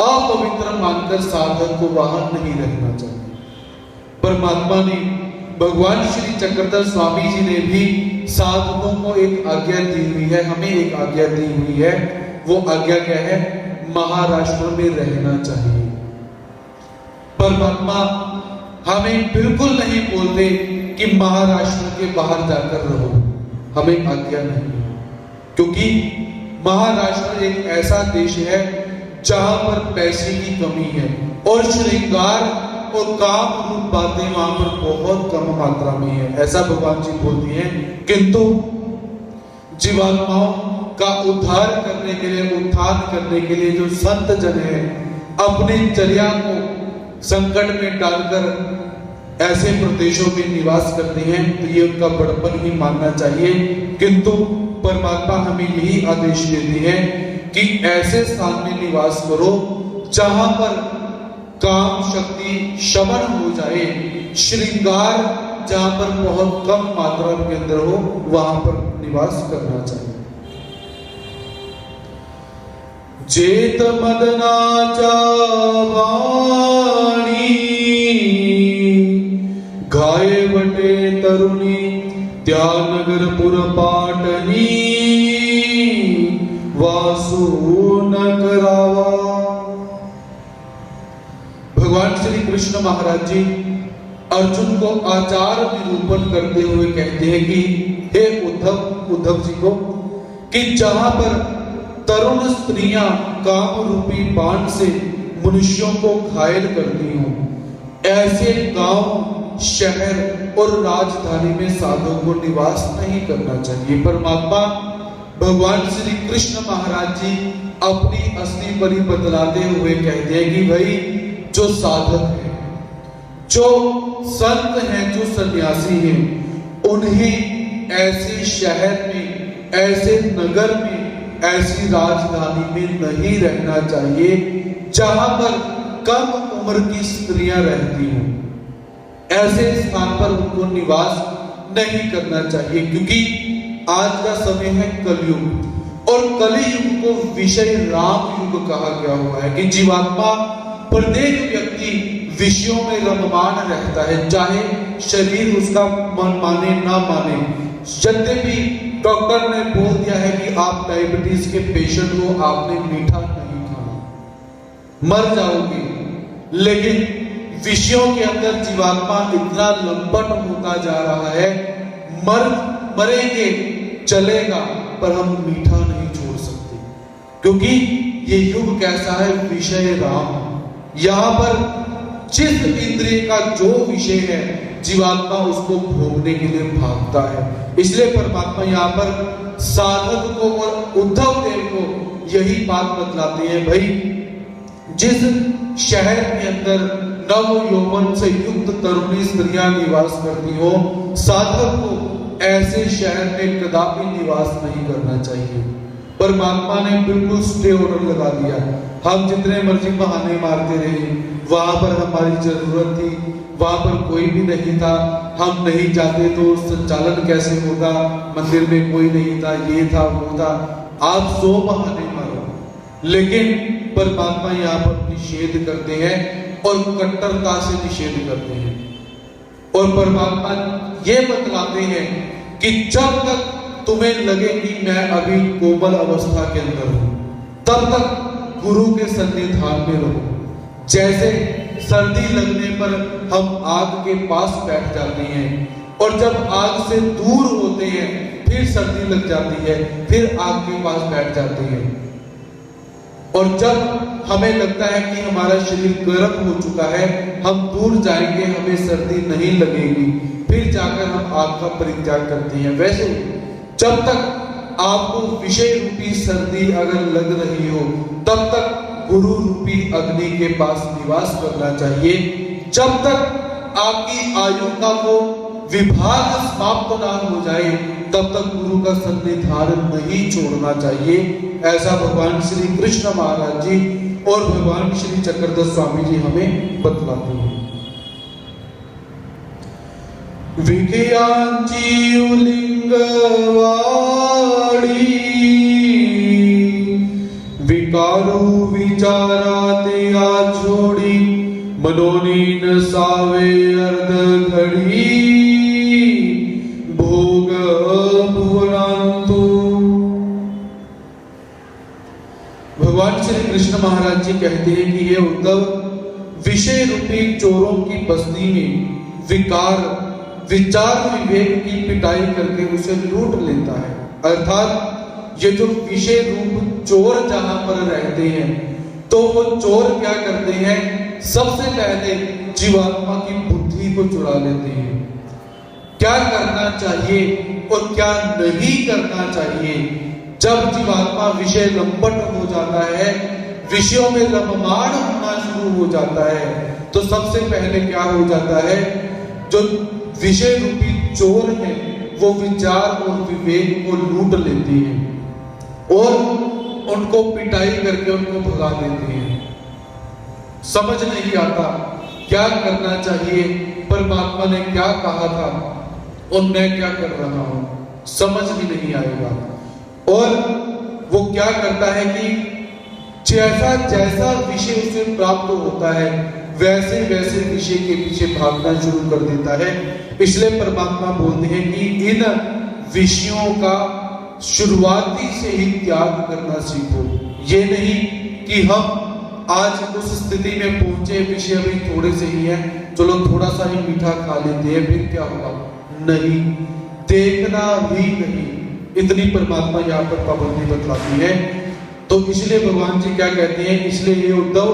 अपवित्र मानकर साधक को वहां नहीं रहना चाहिए। परमात्मा ने, भगवान श्री चक्रधर स्वामी जी ने भी साधकों को एक आज्ञा दी हुई है, हमें एक आज्ञा दी हुई है। वो आज्ञा क्या है? महाराष्ट्र में रहना चाहिए। परमात्मा हमें बिल्कुल नहीं बोलते कि महाराष्ट्र के बाहर जाकर रहो, हमें आज्ञा नहीं, क्योंकि महाराष्ट्र एक ऐसा देश है जहां पर पैसे की कमी है और श्रृंगार और काम रूप बातें वहां पर बहुत कम मात्रा में है, ऐसा भगवान जी बोलती हैं। किंतु जीवात्माओं का उद्धार करने के लिए, उत्थान करने के लिए जो संत जन है, अपने चर्या को संकट में डालकर ऐसे प्रदेशों में निवास करते हैं, तो ये उनका बड़पन ही मानना चाहिए। किंतु परमात्मा हमें यही आदेश देती है कि ऐसे स्थान में निवास करो जहां पर काम शक्ति शमन हो जाए, श्रृंगार जहां पर बहुत कम मात्रा के अंदर हो, वहां पर निवास करना चाहिए। जेत मदनाचा वाणी घाये वटे तरुणी त्या नगरपुर पाटणी वासु न करावा। भगवान श्री कृष्ण महाराज जी अर्जुन को आचार निरूपण करते हुए कहते हैं कि हे उद्धव जी को, कि जहां पर तरुण स्त्रियां काम रूपी बाण से मनुष्यों को घायल करती हूं, ऐसे गांव, शहर और राजधानी में साधुओं को निवास नहीं करना चाहिए। परमात्मा भगवान श्री कृष्ण महाराज जी अपनी असली परी बतलाते हुए कहते हैं कि भाई जो साधक है, जो संत हैं, जो सन्यासी हैं, उन्हें ऐसे शहर में, ऐसे नगर में, ऐसी राजधानी में नहीं रहना चाहिए जहां पर कम उम्र की स्त्रियां रहती हों। ऐसे स्थान पर उनको निवास नहीं करना चाहिए, क्योंकि आज का समय है कलयुग, और कलयुग को विषय राम युग कहा गया हुआ है कि जीवात्मा, प्रत्येक व्यक्ति विषयों में रममान रहता है, चाहे शरीर उसका मन माने ना माने। यद्यपि डॉक्टर ने बोल दिया है कि आप डायबिटीज के पेशेंट हो, आपने मीठा नहीं खाना, मर जाओगे, लेकिन विषयों के अंदर जीवात्मा इतना लंपट होता जा रहा है, मरेंगे चलेगा, पर हम मीठा नहीं छोड़ सकते, क्योंकि ये युग कैसा है? विषय राम। यहां पर जिस इंद्रिय का जो विषय है, जीवात्मा उसको भोगने के लिए भागता है। इसलिए परमात्मा यहाँ पर साधक को और उद्धव देव को यही बात बतलाते हैं, भाई जिस शहर के अंदर नव यौवन से युक्त तरुणी स्त्रियां निवास करती हो, साधक को ऐसे शहर में कदापि निवास नहीं करना चाहिए। परमात्मा ने बिल्कुल स्टे ऑर्डर लगा दिया। हम जितने मर्जी बहाने मारते रहे, वहां पर हमारी जरूरत थी, वहां पर कोई भी नहीं था, हम नहीं जाते तो संचालन कैसे होगा, मंदिर में कोई नहीं था, ये था वो था, आप 100 बहाने मारो, लेकिन परमात्मा यहाँ पर निषेध करते हैं और कट्टरता से निषेध करते हैं। और परमात्मा ये बतलाते हैं कि जब तक तुम्हें लगे कि मैं अभी कोमल अवस्था के अंदर हूं, तब तक गुरु के सन्निधान में रहो। जैसे सर्दी लगने पर हम आग के पास बैठ जाते हैं, और जब आग से दूर होते हैं फिर सर्दी लग जाती है, फिर आग के पास बैठ जाते हैं, और जब हमें लगता है कि हमारा शरीर गर्म हो चुका है, हम दूर जाएंगे, हमें सर्दी नहीं लगेगी, फिर जाकर हम आग का परित्याग करते हैं। वैसे जब तक आपको विषय रूपी सर्दी अगर लग रही हो, तब तक गुरु रूपी अग्नि के पास निवास करना चाहिए। जब तक आपकी आयु का वो विभाग समाप्त ना हो जाए, तब तक गुरु का सन्निधान नहीं छोड़ना चाहिए। ऐसा भगवान श्री कृष्ण महाराज जी और भगवान श्री चक्रधर स्वामी जी हमें बतलाते हैं। विज्ञानची उलिंगवाड़ी विचाराते आ छोड़ी, मनोनीन सावे अर्ध घड़ी, भोग भुवनांतु। भगवान श्री कृष्ण महाराज जी कहते हैं कि ये उद्धव विषय रूपी चोरों की बस्ती में विचार विवेक की पिटाई करके उसे लूट लेता है। अर्थात ये जो विषय रूप चोर जहां पर रहते हैं, तो वो चोर क्या करते हैं, सबसे पहले जीवात्मा की बुद्धि को चुरा लेते हैं। क्या करना चाहिए और क्या नहीं करना चाहिए, जब जीवात्मा विषय लंपट हो जाता है, विषयों में रममाण होना शुरू हो जाता है, तो सबसे पहले क्या हो जाता है, जो विषय रूपी चोर है वो विचार और विवेक को लूट लेते हैं और उनको पिटाई करके उनको भगा देते हैं। समझ नहीं आता क्या करना चाहिए, परमात्मा ने क्या कहा था और मैं क्या कर रहा हूं, समझ ही नहीं आएगा। और वो क्या करता है कि जैसा जैसा विषय उसे प्राप्त होता है, वैसे वैसे विषय के पीछे भागना शुरू कर देता है। इसलिए परमात्मा बोलते हैं कि इन विषयों का शुरुआती से ही त्याग करना सीखो। ये नहीं कि हम आज उस स्थिति में पहुंचे, विषय अभी थोड़े से ही है, चलो थोड़ा सा ही मीठा खा लेते हैं, फिर क्या होगा, नहीं, देखना भी नहीं। इतनी परमात्मा यहाँ पर पाबंदी बतलाती है। तो इसलिए भगवान जी क्या कहते हैं, इसलिए ये उद्धव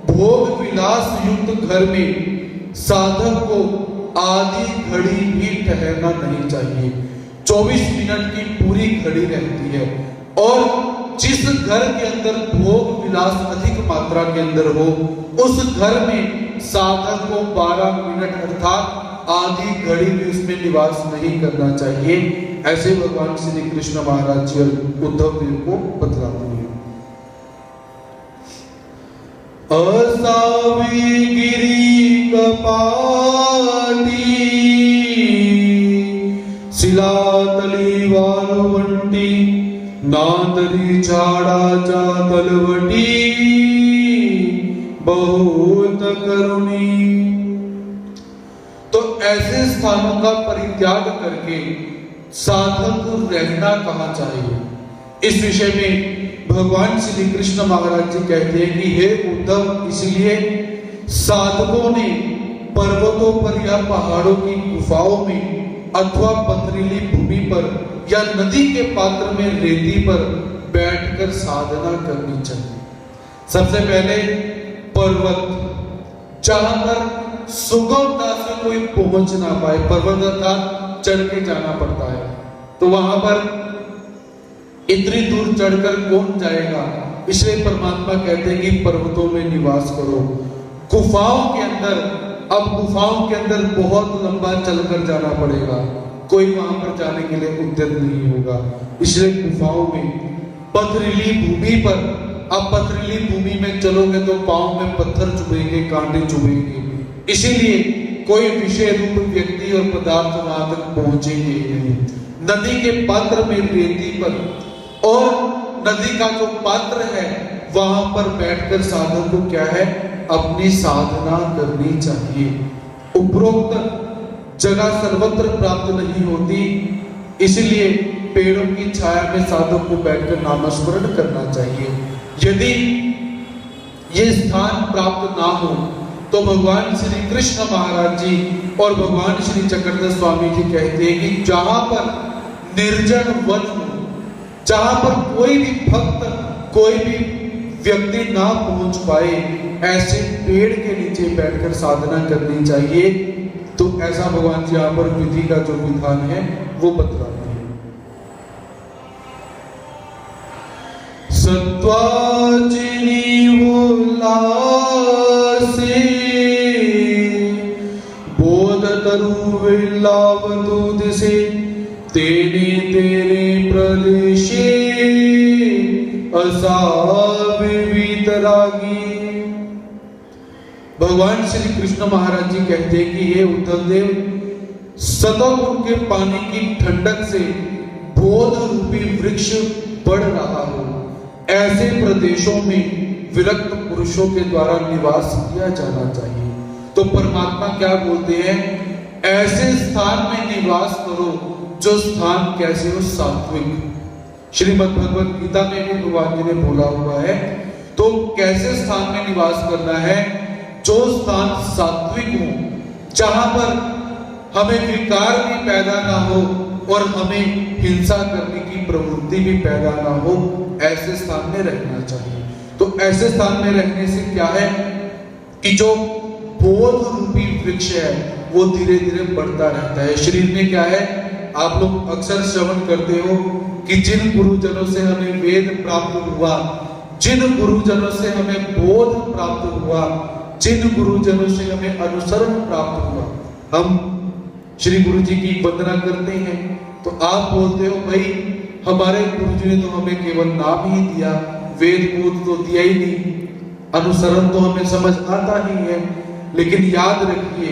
भोग विलास युक्त घर में साधक को आधी घड़ी भी ठहरना नहीं चाहिए। 24 मिनट की पूरी घड़ी रहती है, और जिस घर के अंदर भोग विलास अधिक मात्रा के अंदर हो, उस घर में साधक को 12 मिनट अर्थात आधी घड़ी भी उसमें निवास नहीं करना चाहिए। ऐसे भगवान श्री कृष्ण महाराज जी उद्धव देव को बतलाते हैं। असावी गिरी कपाटी, शिलातली वालवंटी, नादरी झाड़ा जा तलवटी, बहुत करुणी। तो ऐसे स्थानों का परित्याग करके साधक को रहना कहाँ चाहिए, इस विषय में भगवान श्री कृष्ण महाराज जी कहते हैं कि हे उद्धव, इसलिए साधकों ने पर्वतों पर या पहाड़ों की गुफाओं में अथवा पथरीली भूमि पर या नदी के पात्र में रेती पर बैठकर साधना करनी चाहिए। सबसे पहले पर्वत, जहां पर सुगमता से कोई पहुंच ना पाए, पर्वत अर्थात चढ़ के जाना पड़ता है, तो वहां पर इतनी दूर चढ़कर कौन जाएगा। इसलिए परमात्मा कहते हैं कि पर्वतों में निवास करो। गुफाओं के अंदर, अब गुफाओं के अंदर बहुत लंबा चलकर जाना पड़ेगा, कोई वहां पर जाने के लिए उद्यत नहीं होगा। इसलिए गुफाओं में, पथरीली भूमि पर, अब पथरीली भूमि में चलोगे तो पांव में पत्थर चुभेंगे, कांटे चुभेंगे, इसीलिए कोई विषय रूप व्यक्ति और पदार्थ वहां तक पहुंचेंगे नहीं। नदी के पात्र में रेती पर, और नदी का जो पात्र है वहां पर बैठकर साधक को क्या है, अपनी साधना करनी चाहिए। उपरोक्त जगह सर्वत्र प्राप्त नहीं होती, इसलिए पेड़ों की छाया में साधक को बैठकर नामस्मरण करना चाहिए। यदि ये स्थान प्राप्त ना हो तो भगवान श्री कृष्ण महाराज जी और भगवान श्री चक्रधर स्वामी जी कहते हैं कि जहां पर निर्जन वन हो, जहां पर कोई भी भक्त, कोई भी व्यक्ति ना पहुंच पाए, ऐसे पेड़ के नीचे बैठकर साधना करनी चाहिए। तो ऐसा भगवान जी यहाँ पर विधि का जो विधान है वो बतलाते हैं। सत्वाचिनी बोध तरु विलावतु दिसे, तेने तेरे प्रदेशे असा विवितरागी। भगवान श्री कृष्ण महाराज जी कहते हैं कि हे उद्धव देव, सतोगुण के पानी की ठंडक से बोध रूपी वृक्ष बढ़ रहा हो, ऐसे प्रदेशों में विरक्त पुरुषों के द्वारा निवास किया जाना चाहिए। तो परमात्मा क्या बोलते हैं, ऐसे स्थान में निवास करो जो स्थान कैसे हो, सात्विक। श्रीमद् भगवत गीता में भी भगवान जी ने बोला हुआ है। तो कैसे स्थान में निवास करना है, जो स्थान सात्विक हो, जहां पर हमें विकार भी पैदा ना हो और हमें हिंसा करने की प्रवृत्ति भी पैदा ना हो, ऐसे स्थान में रहना चाहिए। तो ऐसे स्थान में रहने से क्या है कि जो बोध रूपी वृक्ष है वो धीरे धीरे बढ़ता रहता है। शरीर में क्या है, आप लोग अक्सर श्रवण करते हो कि जिन गुरुजनों से हमें वेद प्राप्त हुआ, जिन गुरुजनों से हमें बोध प्राप्त हुआ, जिन गुरुजनों से हमें अनुसरण प्राप्त हुआ, हम श्री गुरु जी की वंदना करते हैं। तो आप बोलते हो भाई हमारे गुरु जी ने तो हमें केवल नाम ही दिया, वेद बोध तो दिया ही नहीं, अनुसरण तो हमें समझ आता ही है। लेकिन याद रखिए,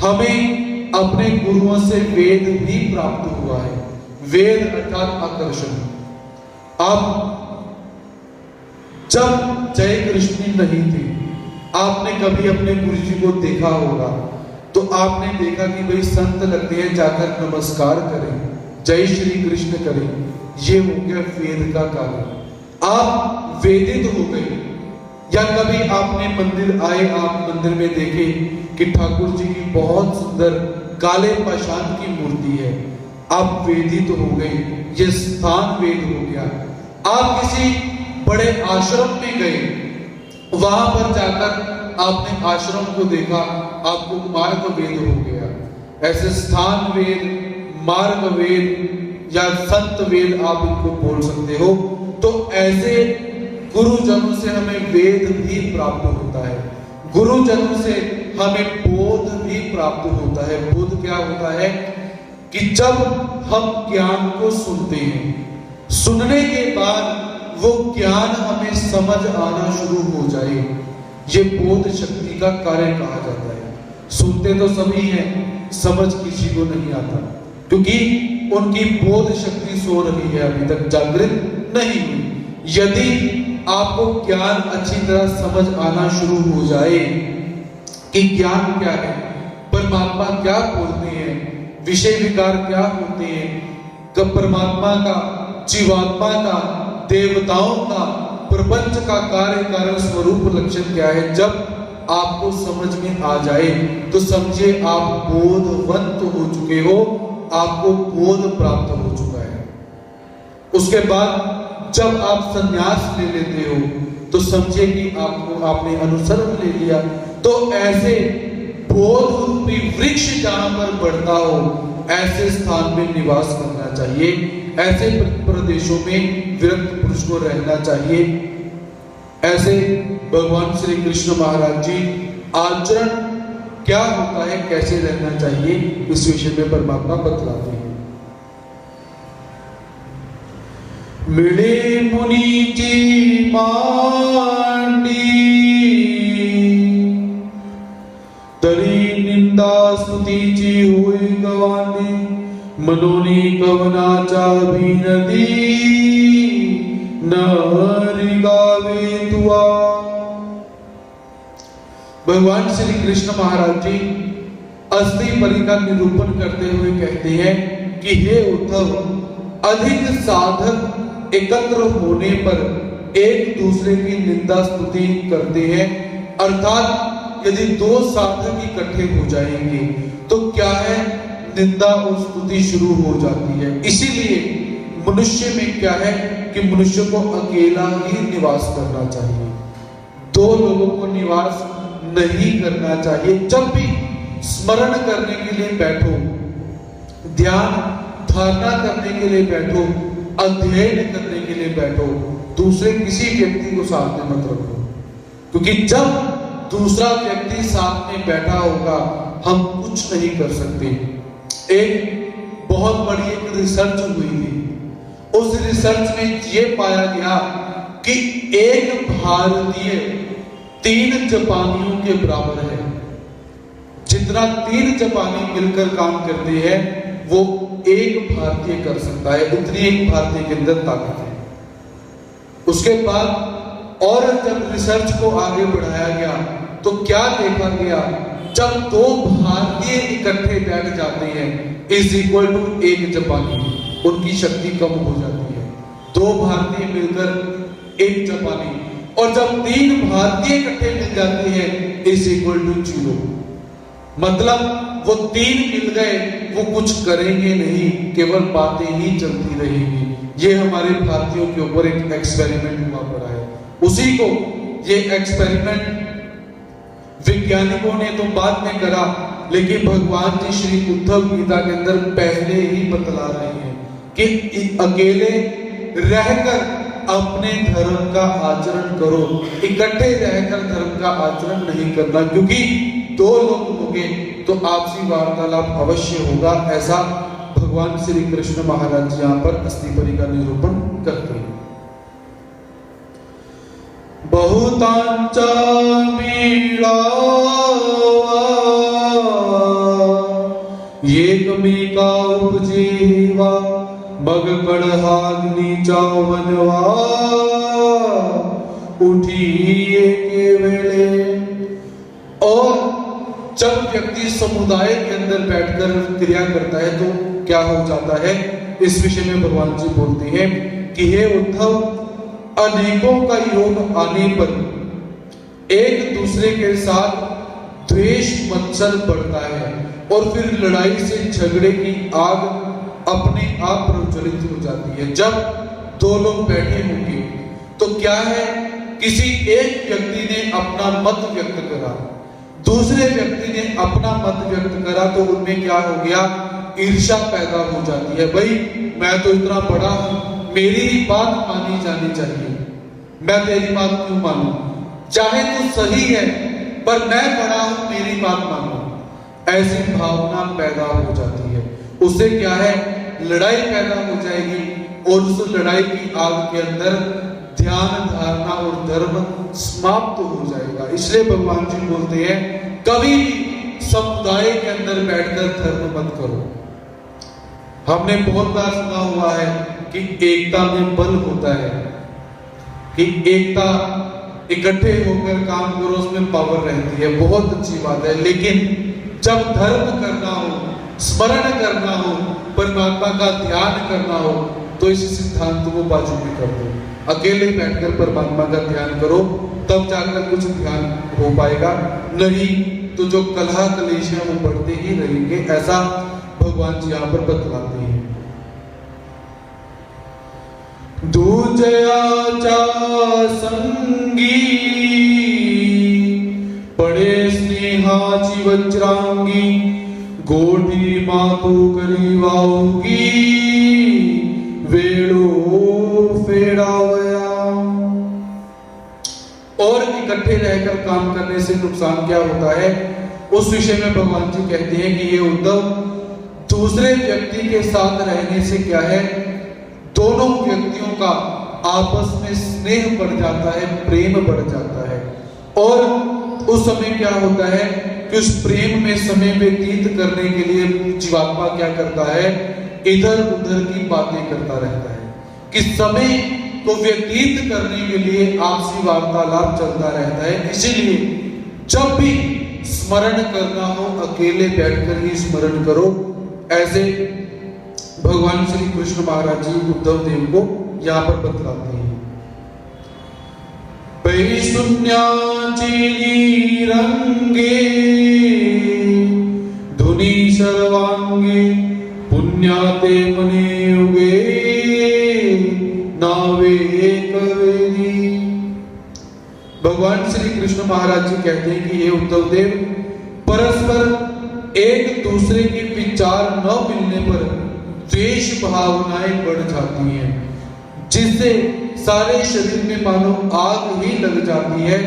हमें अपने गुरुओं से वेद भी प्राप्त हुआ है। वेद अर्थात आकर्षण। आप जब जय कृष्ण नहीं थे, आपने कभी अपने गुरु जी को देखा होगा, तो आपने देखा कि भाई संत लगते हैं, जाकर नमस्कार करें, जय श्री कृष्ण करें। ये हो गया वेद का कार्य, आप वेदित हो गए। या कभी आपने मंदिर आए, आप मंदिर में देखे कि ठाकुर जी की बहुत सुंदर काले पाषाण की मूर्ति है, आप वेदित हो गए, ये स्थान वेद हो गया। आप किसी बड़े आश्रम में गए, वहां पर जाकर आपने आश्रम को देखा, आपको मार्ग वेद हो गया। ऐसे स्थान वेद, मार्ग वेद या संत वेद आप इनको बोल सकते हो। तो ऐसे गुरुजनों से हमें वेद भी प्राप्त होता है, गुरुजनों से हमें बोध भी प्राप्त होता है। बोध क्या होता है कि जब हम ज्ञान को सुनते हैं, सुनने के बाद वो ज्ञान हमें समझ आना शुरू हो जाए, ये बोध शक्ति का कार्य कहा जाता है। सुनते तो सभी हैं, समझ किसी को नहीं आता, क्योंकि उनकी बोध शक्ति सो रही है, अभी तक जागृत नहीं हुई। यदि आपको ज्ञान अच्छी तरह समझ आना शुरू हो जाए कि ज्ञान क्या है, परमात्मा क्या बोलते हैं, विषय विकार क्या होते हैं, कब परमात्मा का, जीवात्मा का, देवताओं का, प्रपंच का कार्य कारण स्वरूप लक्षण क्या है, जब आपको समझ में आ जाए तो समझिए आप बोधवंत हो चुके हो, आपको बोध प्राप्त हो चुका है। उसके बाद जब आप संन्यास ले लेते हो तो समझिए कि आपने अनुसरण ले लिया। तो ऐसे बोध रूपी वृक्ष जहां पर बढ़ता हो, ऐसे स्थान में निवास करना चाहिए, ऐसे प्रदेशों में विरक्त पुरुष को रहना चाहिए। ऐसे भगवान श्री कृष्ण महाराज जी आचरण क्या होता है, कैसे रहना चाहिए, इस विषय में परमात्मा बतलाते हैं। मिले मुनि जी मांडी, तरी निंदा स्तुति जी हुई गवानी, मनोनी कवनाचा भी नदी नरि गावे तुआ। भगवान श्री कृष्ण महाराज जी अस्थि बलि का निरूपण करते हुए कहते हैं कि हे उद्धव, अधिक साधक एकत्र होने पर एक दूसरे की निंदा स्तुति करते हैं। अर्थात यदि दो साधक इकट्ठे हो जाएंगे तो क्या है, निंदा और स्तुति शुरू हो जाती है। इसीलिए मनुष्य में क्या है कि मनुष्य को अकेला ही निवास करना चाहिए, दो लोगों को निवास नहीं करना चाहिए। जब भी स्मरण करने के लिए बैठो, ध्यान धारणा करने के लिए बैठो, अध्ययन करने के लिए बैठो, दूसरे किसी व्यक्ति को साथ में मत रखो, क्योंकि जब दूसरा व्यक्ति साथ में बैठा होगा हम कुछ नहीं कर सकते। एक बहुत बड़ी एक रिसर्च हुई थी, उस रिसर्च में ये पाया गया कि एक भारतीय 3 जापानियों के बराबर है। जितना 3 जापानी मिलकर काम करते हैं वो एक भारतीय कर सकता है, उतनी एक भारतीय के अंदर ताकत है। उसके बाद और जब रिसर्च को आगे बढ़ाया गया तो क्या देखा गया, जब दो भारतीय इकट्ठे बैठ जाते हैं इज इक्वल टू एक जापानी, उनकी शक्ति कम हो जाती है। दो भारतीय मिलकर एक जापानी, और जब तीन भारतीय इकट्ठे मिल जाते हैं इज इक्वल टू 0। मतलब वो तीन मिल गए, वो कुछ करेंगे नहीं, केवल बातें ही चलती रहेंगी। ये हमारे भारतीयों के ऊपर एक एक्सपेरिमेंट हुआ पड़ा है। उसी को ये एक्सपेरिमेंट वैज्ञानिकों ने तो बाद में करा, लेकिन भगवान जी श्री उद्धव गीता के अंदर पहले ही बतला रहे हैं कि अकेले रहकर अपने धर्म का आचरण करो, इकट्ठे रहकर धर्म का आचरण नहीं करना, क्योंकि दो लोग होंगे तो आपसी वार्तालाप अवश्य होगा। ऐसा भगवान श्री कृष्ण महाराज यहाँ पर अस्थिपरी का निरूपण करते हैं। बहुतांचा एकमेका उपजेवा मग कड़हाग्नि चावनवा उठिए के वेले। और जब व्यक्ति समुदाय के अंदर बैठकर क्रिया करता है तो क्या हो जाता है, इस विषय में भगवान जी बोलते हैं कि हे उद्धव, अनेकों का योग आने पर एक दूसरे के साथ द्वेष मत्सर बढ़ता है और फिर लड़ाई से झगड़े की आग अपने आप प्रज्वलित हो जाती है। जब दो लोग बैठे होंगे तो क्या है, किसी एक व्यक्ति ने अपना मत व्यक्त करा, दूसरे व्यक्ति ने अपना मत व्यक्त करा, तो उनमें क्या हो गया, ईर्ष्या पैदा हो जाती है। भाई मैं तो इतना बड़ा हूं, मेरी ही बात मानी जानी चाहिए, मैं तेरी बात क्यों मानूं, चाहे तू सही है पर मैं बड़ा हूं, मेरी बात मानो। ऐसी भावना पैदा हो जाती है, उससे क्या है, लड़ाई पैदा हो जाएगी और उस लड़ाई की आग के अंदर ध्यान धारणा और धर्म समाप्त हो जाएगा। इसलिए भगवान जी बोलते हैं कभी भी समुदाय के अंदर बैठकर धर्म मत करो। हमने बहुत बार सुना हुआ है कि एकता में बल होता है, कि एकता इकट्ठे होकर काम करो, उसमें पावर रहती है, बहुत अच्छी बात है। लेकिन जब धर्म करना हो, स्मरण करना हो, परमात्मा का ध्यान करना हो, तो इस सिद्धांत को बाजू में कर दो, अकेले बैठकर परमात्मा का ध्यान करो, तब जाकर कुछ ध्यान हो पाएगा। नहीं तो जो कलह कलेश है वो बढ़ते ही रहेंगे। ऐसा भगवान जी यहाँ पर बतलाते हैं। दूजयाचा संगी पड़े स्नेहाची वज्रांगी गोठी मातू करी वाऊगी वेड़ो फेड़ावया। और इकट्ठे रहकर काम करने से नुकसान क्या होता है, उस विषय में भगवान जी कहते हैं कि ये उद्धव, दूसरे व्यक्ति के साथ रहने से क्या है, दोनों व्यक्तियों का आपस में स्नेह बढ़ जाता है, प्रेम बढ़ जाता है। और उस समय क्या होता है कि उस प्रेम में समय व्यतीत करने के लिए जीवात्मा क्या करता है, इधर उधर की बातें करता रहता है, कि समय को व्यतीत करने के लिए आपसी वार्तालाप चलता रहता है। इसीलिए जब भी स्मरण करना हो अकेले बैठकर ही स्मरण करो। ऐसे भगवान श्री कृष्ण महाराज जी उद्धव देव को यहाँ पर बतलाते हैं। शून्याची रंगे धुनी सर्वांगे पुण्याते मने युगे नावे कवेरी। भगवान श्री कृष्ण महाराज जी कहते हैं कि ये उद्धव देव, परस्पर एक दूसरे के विचार न मिलने पर द्वेष भावनाएं बढ़ जाती हैं, जिससे सारे शरीर में मानो आग ही लग जाती है।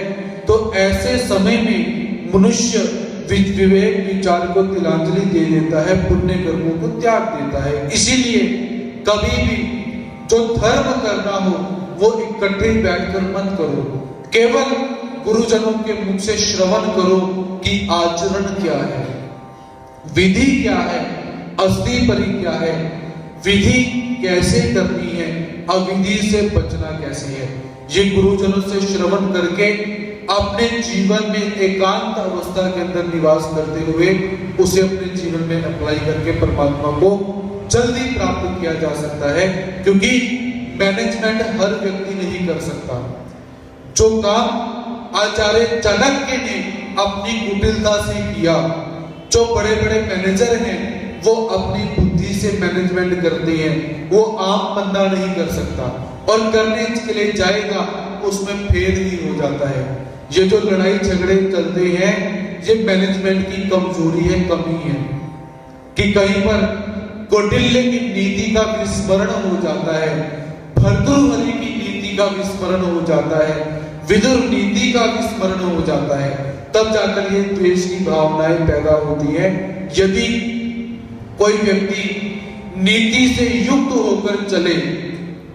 तो ऐसे समय में मनुष्य विवेक विचार को तिलांजलि दे देता है, पुण्य कर्मों को त्याग देता है। इसीलिए कभी भी जो धर्म करना हो वो इकट्ठे बैठकर मत करो, केवल गुरुजनों के मुख से श्रवण करो कि आचरण क्या है, विधि क्या है, अस्थिपरी क्या है, विधि कैसे करनी है, अविधि से बचना कैसे है। ये गुरुजनों से श्रवण करके अपने जीवन में एकांत अवस्था के अंदर निवास करते हुए उसे अपने जीवन में अप्लाई करके परमात्मा को जल्दी प्राप्त किया जा सकता है। क्योंकि मैनेजमेंट हर व्यक्ति नहीं कर सकता। जो काम आचार्य चाणक्य ने अपनी कुटिलता से किया, जो बड़े बड़े मैनेजर हैं वो अपनी बुद्धि से मैनेजमेंट करते हैं, वो आम बंदा नहीं कर सकता, और करने के लिए जाएगा उसमें फेल ही हो जाता है। ये जो लड़ाई झगड़े चलते हैं ये मैनेजमेंट की कमजोरी है, कमी है, कि कहीं पर कौटिल्य की नीति का विस्मरण हो जाता है, भर्तृहरि की नीति का विस्मरण हो जाता है, विदुर नीति का विस्मरण हो जाता है, तब जाकर ये द्वेष की भावनाएं पैदा होती है। यदि कोई व्यक्ति नीति से युक्त होकर चले,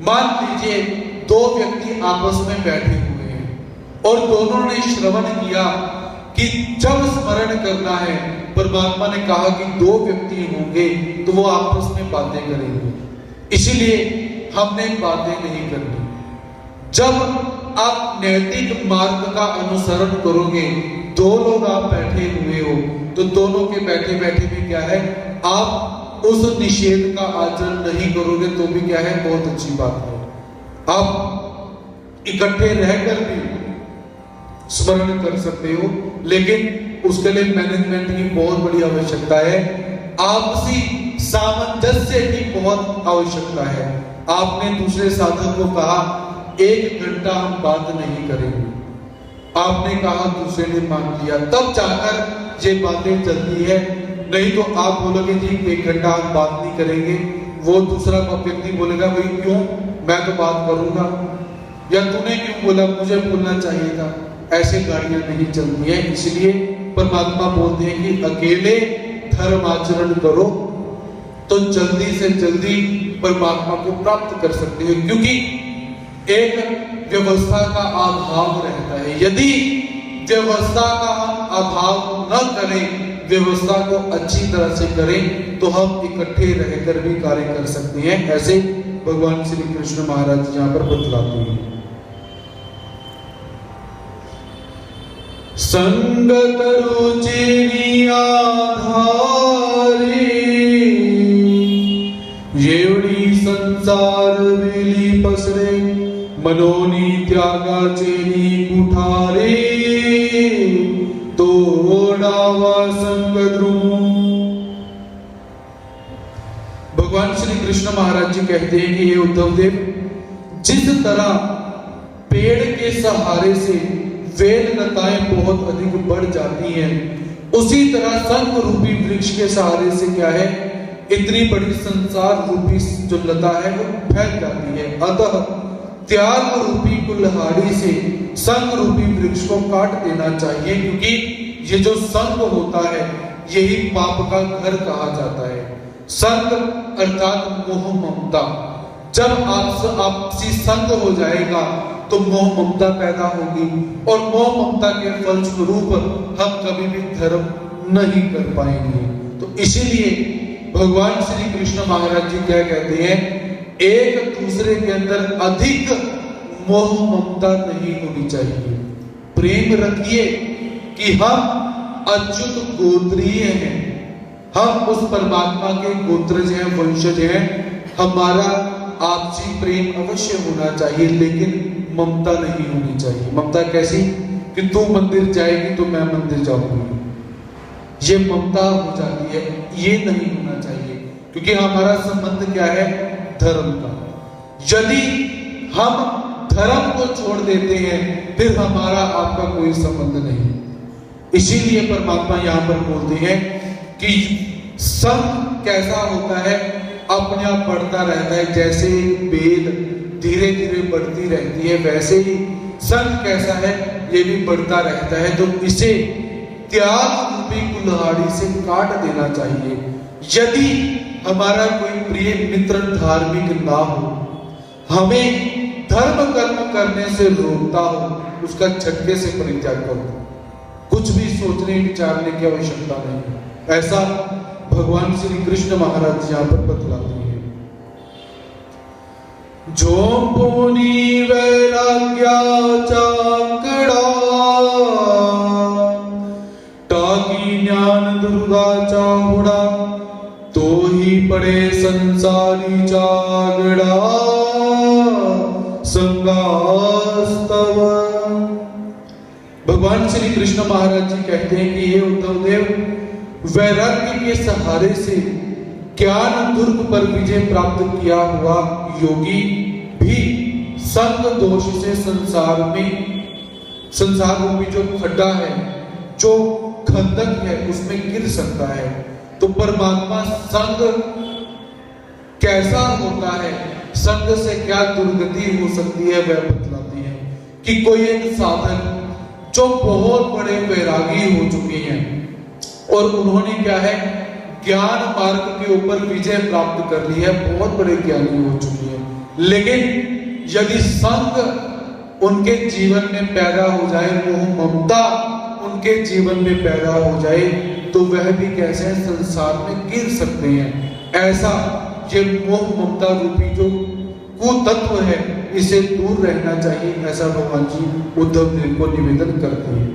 मान लीजिए दो व्यक्ति आपस में बैठे हुए हैं और दोनों ने श्रवण किया कि जब स्मरण करना है, परमात्मा ने कहा कि दो व्यक्ति होंगे तो वो आपस में बातें करेंगे, इसीलिए हमने बातें नहीं करनी। जब आप नैतिक मार्ग का अनुसरण करोगे, दो लोग आप बैठे हुए हो तो दोनों के बैठे बैठे में क्या है, आप उस निषेध का आचरण नहीं करोगे तो भी क्या है, बहुत अच्छी बात है। आप इकट्ठे रहकर भी स्मरण कर सकते हो, लेकिन उसके लिए मैनेजमेंट की बहुत बड़ी आवश्यकता है, आपसी सामंजस्य की बहुत आवश्यकता है। आपने दूसरे साधक को कहा 1 घंटा हम बात नहीं करेंगे, आपने कहा, दूसरे ने मान लिया, तब जाकर ये बातें चलती है। नहीं तो आप बोलोगे जी 1 घंटा हम बात नहीं करेंगे, वो दूसरा व्यक्ति बोलेगा भाई क्यों, मैं तो बात करूंगा, या तूने क्यों बोला, मुझे बोलना चाहिए था। ऐसे गाड़ियां नहीं चलती है। इसलिए परमात्मा बोलते हैं कि अकेले धर्म आचरण करो तो जल्दी से जल्दी परमात्मा को प्राप्त कर सकते हो, क्योंकि एक व्यवस्था का अभाव रहता है। यदि व्यवस्था का हम अभाव न करें, व्यवस्था को अच्छी तरह से करें, तो हम इकट्ठे रहकर भी कार्य कर सकते हैं। ऐसे भगवान श्री कृष्ण महाराज यहाँ पर बतलाते हैं। संगत रुचि आधारी येवडी संसार वेली पसरे, मनोनी त्यागाचेनी कुठारे, तोडावा संगद्रुम। भगवान श्री कृष्ण महाराज जी कहते हैं कि हे उद्धव देव, जिस तरह पेड़ के सहारे से वेल लताएं बहुत अधिक बढ़ जाती हैं, उसी तरह संग रूपी वृक्ष के सहारे से क्या है, इतनी बड़ी संसार रूपी जो लता है वो फैल जाती है। अतः त्याग रूपी कुल्हाड़ी से संग रूपी वृक्ष को काट देना चाहिए, क्योंकि ये जो संग होता है यही पाप का घर कहा जाता है। संग अर्थात मोह ममता, जब आपसी संग हो जाएगा तो मोह ममता पैदा होगी, और मोह ममता के फलस्वरूप हम कभी भी धर्म नहीं कर पाएंगे। तो इसीलिए भगवान श्री कृष्ण महाराज जी क्या कहते हैं, एक दूसरे के अंदर अधिक मोह ममता नहीं होनी चाहिए। प्रेम रखिए कि हम अच्युत गोत्रीय हैं, हम उस परमात्मा के गोत्रज हैं, वंशज हैं। हमारा आपसी प्रेम अवश्य होना चाहिए, लेकिन ममता नहीं होनी चाहिए। ममता कैसी, कि तू मंदिर जाएगी तो मैं मंदिर जाऊंगी, ये ममता हो जाती है। ये नहीं होना चाहिए, क्योंकि हमारा संबंध क्या है, धर्म का। यदि हम धर्म को छोड़ देते हैं फिर हमारा आपका कोई संबंध नहीं। इसीलिए परमात्मा यहाँ पर बोलते हैं कि संग कैसा होता है, अपने आप बढ़ता रहता है। जैसे बेल धीरे धीरे बढ़ती रहती है, वैसे ही संग कैसा है, ये भी बढ़ता रहता है। तो इसे त्याग रूपी कुल्हाड़ी से काट देना चाहिए। यदि हमारा कोई प्रिय मित्र धार्मिक ना हो, हमें धर्म कर्म करने से रोकता हो, उसका झटके से परित्याग करो, कुछ भी सोचने विचारने की आवश्यकता नहीं। ऐसा भगवान श्री कृष्ण महाराज यहाँ पर बतलाते हैं। झोंपुनी वैराग्याचा कडा, टाकी ज्ञान दुर्गाचा हुडा, तोही पडे संसारीचा गडा, संगास्तव। भगवान श्री कृष्ण महाराज जी कहते हैं कि ये उद्धव देव, वैराग्य के सहारे से ज्ञान दुर्ग पर विजय प्राप्त किया हुआ योगी भी संग दोष से संसार रूपी जो खड्डा है, जो खंदक है, उसमें गिर सकता है। तो परमात्मा संग कैसा होता है, संग से क्या दुर्गति हो सकती है, वह बतलाती है कि कोई एक साधक जो बहुत बड़े वैरागी हो चुके हैं और उन्होंने क्या है, ज्ञान मार्ग के ऊपर विजय प्राप्त कर ली है, बहुत बड़े ज्ञानी हो चुके हैं, लेकिन यदि संग उनके जीवन में पैदा हो जाए, मोह ममता उनके जीवन में पैदा हो जाए, तो वह भी कैसे संसार में गिर सकते हैं। ऐसा ये मोह ममता रूपी जो कुतत्व है, इसे दूर रहना चाहिए, ऐसा भगवान जी उद्धव देव को निवेदन करते हैं।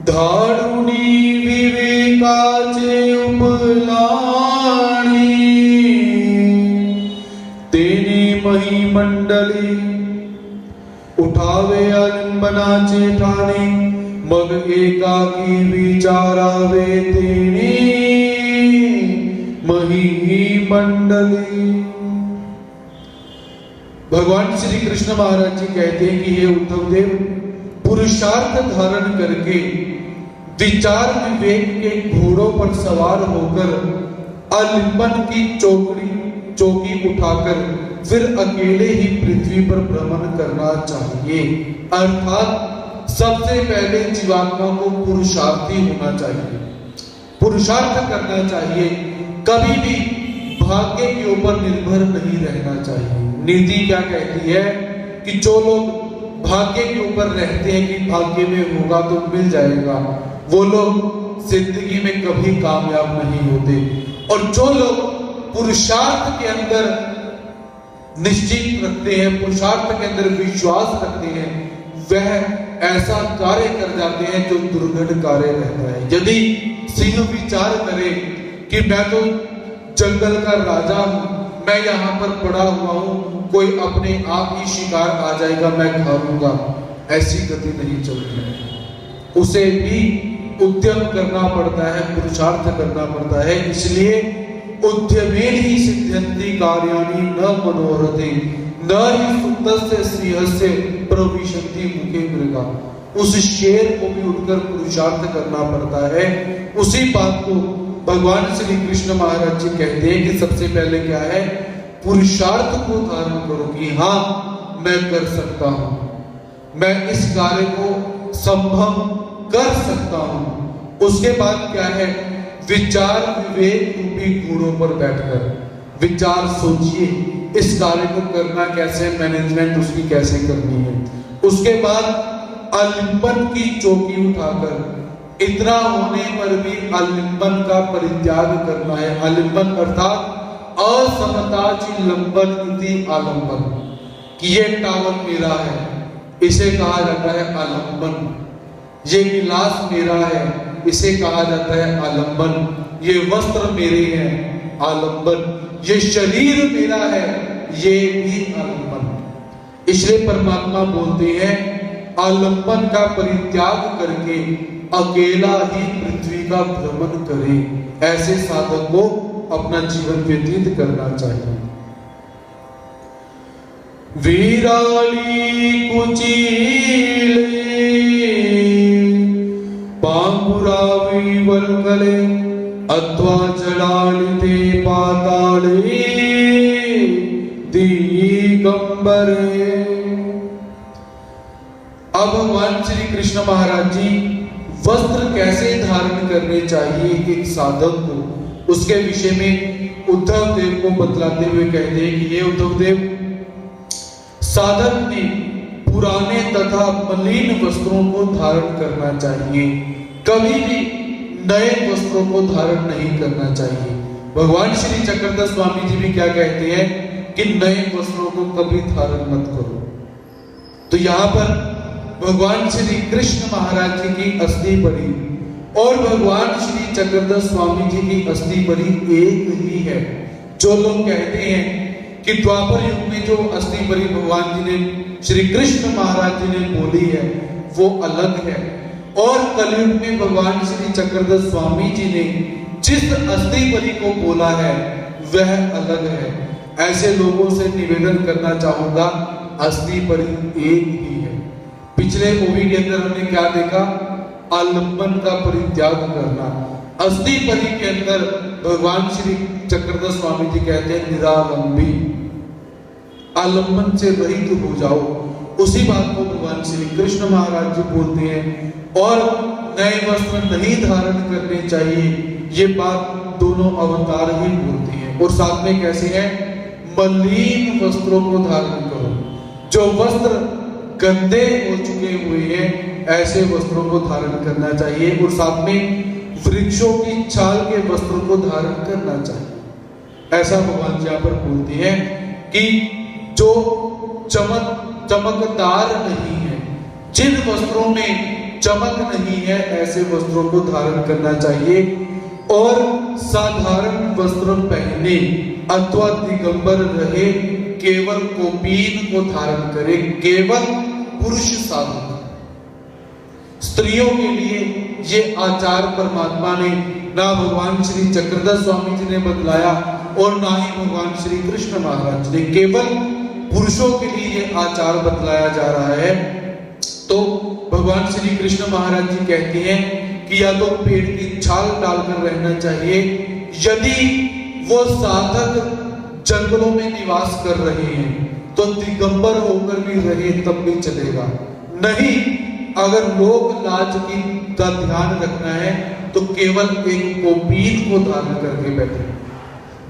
धारुणी विवेकाचे उपलाणी, तेने मही मंडली, उठावे आलिंबनाचे ठाणे, मग एकाकी विचारावे तेने मही मंडली। भगवान श्री कृष्ण महाराज जी कहते हैं कि हे उद्धव देव, पुरुषार्थ धारण करके विचार विवेक के घोड़ों पर सवार होकर आलिंबन की चौकी उठाकर फिर अकेले ही पृथ्वी पर भ्रमण करना चाहिए। अर्थात सबसे पहले जीवात्मा को पुरुषार्थी होना चाहिए, पुरुषार्थ करना चाहिए, कभी भी भाग्य के ऊपर निर्भर नहीं रहना चाहिए। नीति क्या कहती है कि जो लोग भाग्य के ऊपर रहते हैं कि भाग्य में होगा तो मिल जाएगा, वो लोग जिंदगी में कभी कामयाब नहीं होते। और जो लोग पुरुषार्थ के अंदर निश्चित रखते हैं, पुरुषार्थ के अंदर विश्वास रखते हैं, वह ऐसा कार्य कर जाते हैं जो दुर्घट कार्य रहता है। यदि सिंह विचार करे कि मैं तो जंगल का राजा हूं, मैं यहाँ पर पड़ा हुआ हूं, कोई अपने आप ही शिकार आ जाएगा, मैं खा लूंगा, ऐसी गति नहीं चलती। उसे भी उद्यम करना पड़ता है, पुरुषार्थ करना पड़ता है। इसलिए उद्यमेन ही सिद्ध्यन्ति कार्याणि न मनोरथे, न ही सुप्तस्य सिंहस्य प्रविशन्ति मुखे मृगा। उस शेर को भी उठकर पुरुषार्थ करना पड़ता है। उसी बात को भगवान श्री कृष्ण महाराज जी कहते हैं कि सबसे पहले क्या है, पुरुषार्थ को धारण करो कि हाँ मैं कर सकता हूं, मैं इस कार्य को संभव कर सकता हूं। उसके बाद क्या है, विचार विवेक रूपी घोड़ों पर बैठकर विचार सोचिए, इस कार्य को करना कैसे, मैनेजमेंट उसकी कैसे करनी है। उसके बाद आलिंबन की चौकी उठाकर, इतना होने पर भी आलिंबन का परित्याग करना है। आलिंबन अर्थात असमताची लंबन इति आलंबन, कि ये टावल मेरा है, इसे कहा जाता है आलंबन। ये गिलास मेरा है, इसे कहा जाता है आलंबन। ये वस्त्र मेरे हैं, आलंबन। ये शरीर मेरा है, ये भी आलंबन। इसलिए परमात्मा बोलते हैं आलंबन का परित्याग करके अकेला ही पृथ्वी का भ्रमण करे। ऐसे साधक को अपना जीवन व्यतीत करना चाहिए। वीराली कुचीले पांगुरावी वल्कले अथवा चढ़ालिते पाताले दिगंबरे। अब भगवान श्री कृष्ण महाराज जी वस्त्र कैसे धारण करने चाहिए एक साधक को, उसके विषय में उद्धव देव को बतलाते हुए कहते हैं कि ये उद्धव देव, साधक ने पुराने तथा मलिन वस्त्रों को धारण करना चाहिए, कभी भी नए वस्त्रों को धारण नहीं करना चाहिए। भगवान श्री चक्रधर स्वामी जी भी क्या कहते हैं कि नए वस्त्रों को कभी धारण मत करो। तो यहाँ पर भगवान श्री कृष्ण महाराज जी की अस्थि परी और भगवान श्री चक्रधर स्वामी जी की अस्थि परी एक ही है। जो लोग कहते हैं कि द्वापर युग में जो अस्थि परी भगवान जी ने श्री कृष्ण महाराज जी ने बोली है वो अलग है, और कलयुग में भगवान श्री चक्रधर स्वामी जी ने जिस अस्थि परी को बोला है वह अलग है। ऐसे लोगों से निवेदन करना चाहूंगा, अस्थि परी एक ही है। पिछले ओवी के अंदर हमने क्या देखा? आलंबन का परित्याग करना। अस्थि परी के अंदर भगवान श्री चक्रधर स्वामी जी कहते हैं निरालंबी, आलंबन से रहित हो जाओ। उसी बात को भगवान श्री कृष्ण महाराज जी बोलते हैं। और नए वस्त्र नहीं धारण करने चाहिए, ये बात दोनों अवतार ही बोलती हैं। और साथ में कैसे है? मलिन वस्त्रों को धारण करो। जो वस्त्र गंदे हो चुके हुए हैं ऐसे वस्त्रों को धारण करना चाहिए। और साथ में वृक्षों की छाल के वस्त्रों को धारण करना चाहिए। ऐसा भगवान जी यहाँ पर बोलते हैं कि जो चमकदार नहीं है, जिन वस्त्रों में चमक नहीं है ऐसे वस्त्रों को धारण करना चाहिए। और साधारण वस्त्र पहने अथवा दिगंबर रहे, केवल कौपीन को धारण करे। केवल पुरुष साधक, स्त्रियों के लिए ये आचार परमात्मा ने ना भगवान श्री चक्रधर स्वामी जी ने बतलाया और ना ही भगवान श्री कृष्ण महाराज ने, केवल पुरुषों के लिए ये आचार बतलाया जा रहा है। तो भगवान श्री कृष्ण महाराज जी कहते हैं कि या तो पेड़ की छाल डालकर रहना चाहिए, यदि वो साधक जंगलों में निवास कर रहे हैं तो दिगंबर होकर भी रहे तब भी चलेगा। नहीं, अगर लोक लाज की का ध्यान रखना है तो केवल एक कौपीन को धारण करके बैठे।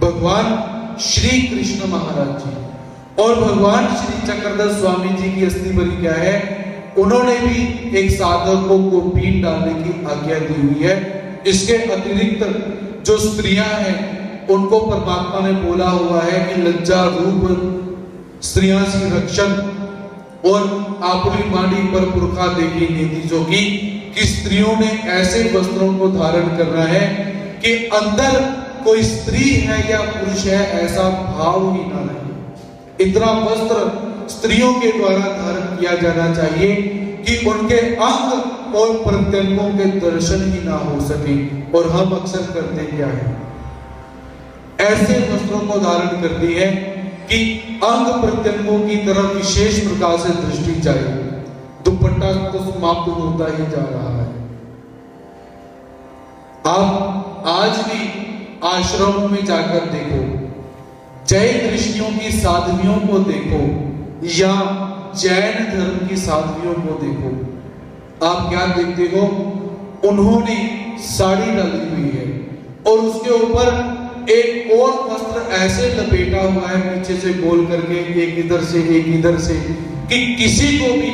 भगवान श्री कृष्ण महाराज जी और भगवान श्री चक्रधर स्वामी जी की अस्थि परी क्या है? उन्होंने भी एक साधक को कौपीन डालने की आज्ञा दी हुई है। इसके अतिरिक्त जो स्त्रियां हैं उनको परमात्मा ने बोला हुआ है कि लज्जा रूप स्त्रियां सी रक्षण और आपुली मांडी पर पुरखा देखी नीति, जो कि स्त्रियों ने ऐसे वस्त्रों को धारण करना है कि अंदर कोई स्त्री है या पुरुष है ऐसा भाव ही ना रहे। इतना वस्त्र स्त्रियों के द्वारा धारण किया जाना चाहिए कि उनके अंग और प्रत्यंगों के दर्शन ही ना हो सके। और हम अक्सर करते क्या है? ऐसे वस्त्रों को धारण करती है कि अंग प्रत्यंगों की तरफ विशेष प्रकार से दृष्टि जाए। दुपट्टा तो समाप्त होता ही जा रहा है। आप आज भी आश्रमों में जाकर देखो, जैन ऋषियों की साधवियों को देखो या जैन धर्म की साधवियों को देखो, आप क्या देखते हो? उन्होंने साड़ी डाली हुई है और उसके ऊपर एक और वस्त्र ऐसे लपेटा हुआ है पीछे से गोल करके, एक इधर से एक इधर से, कि किसी को भी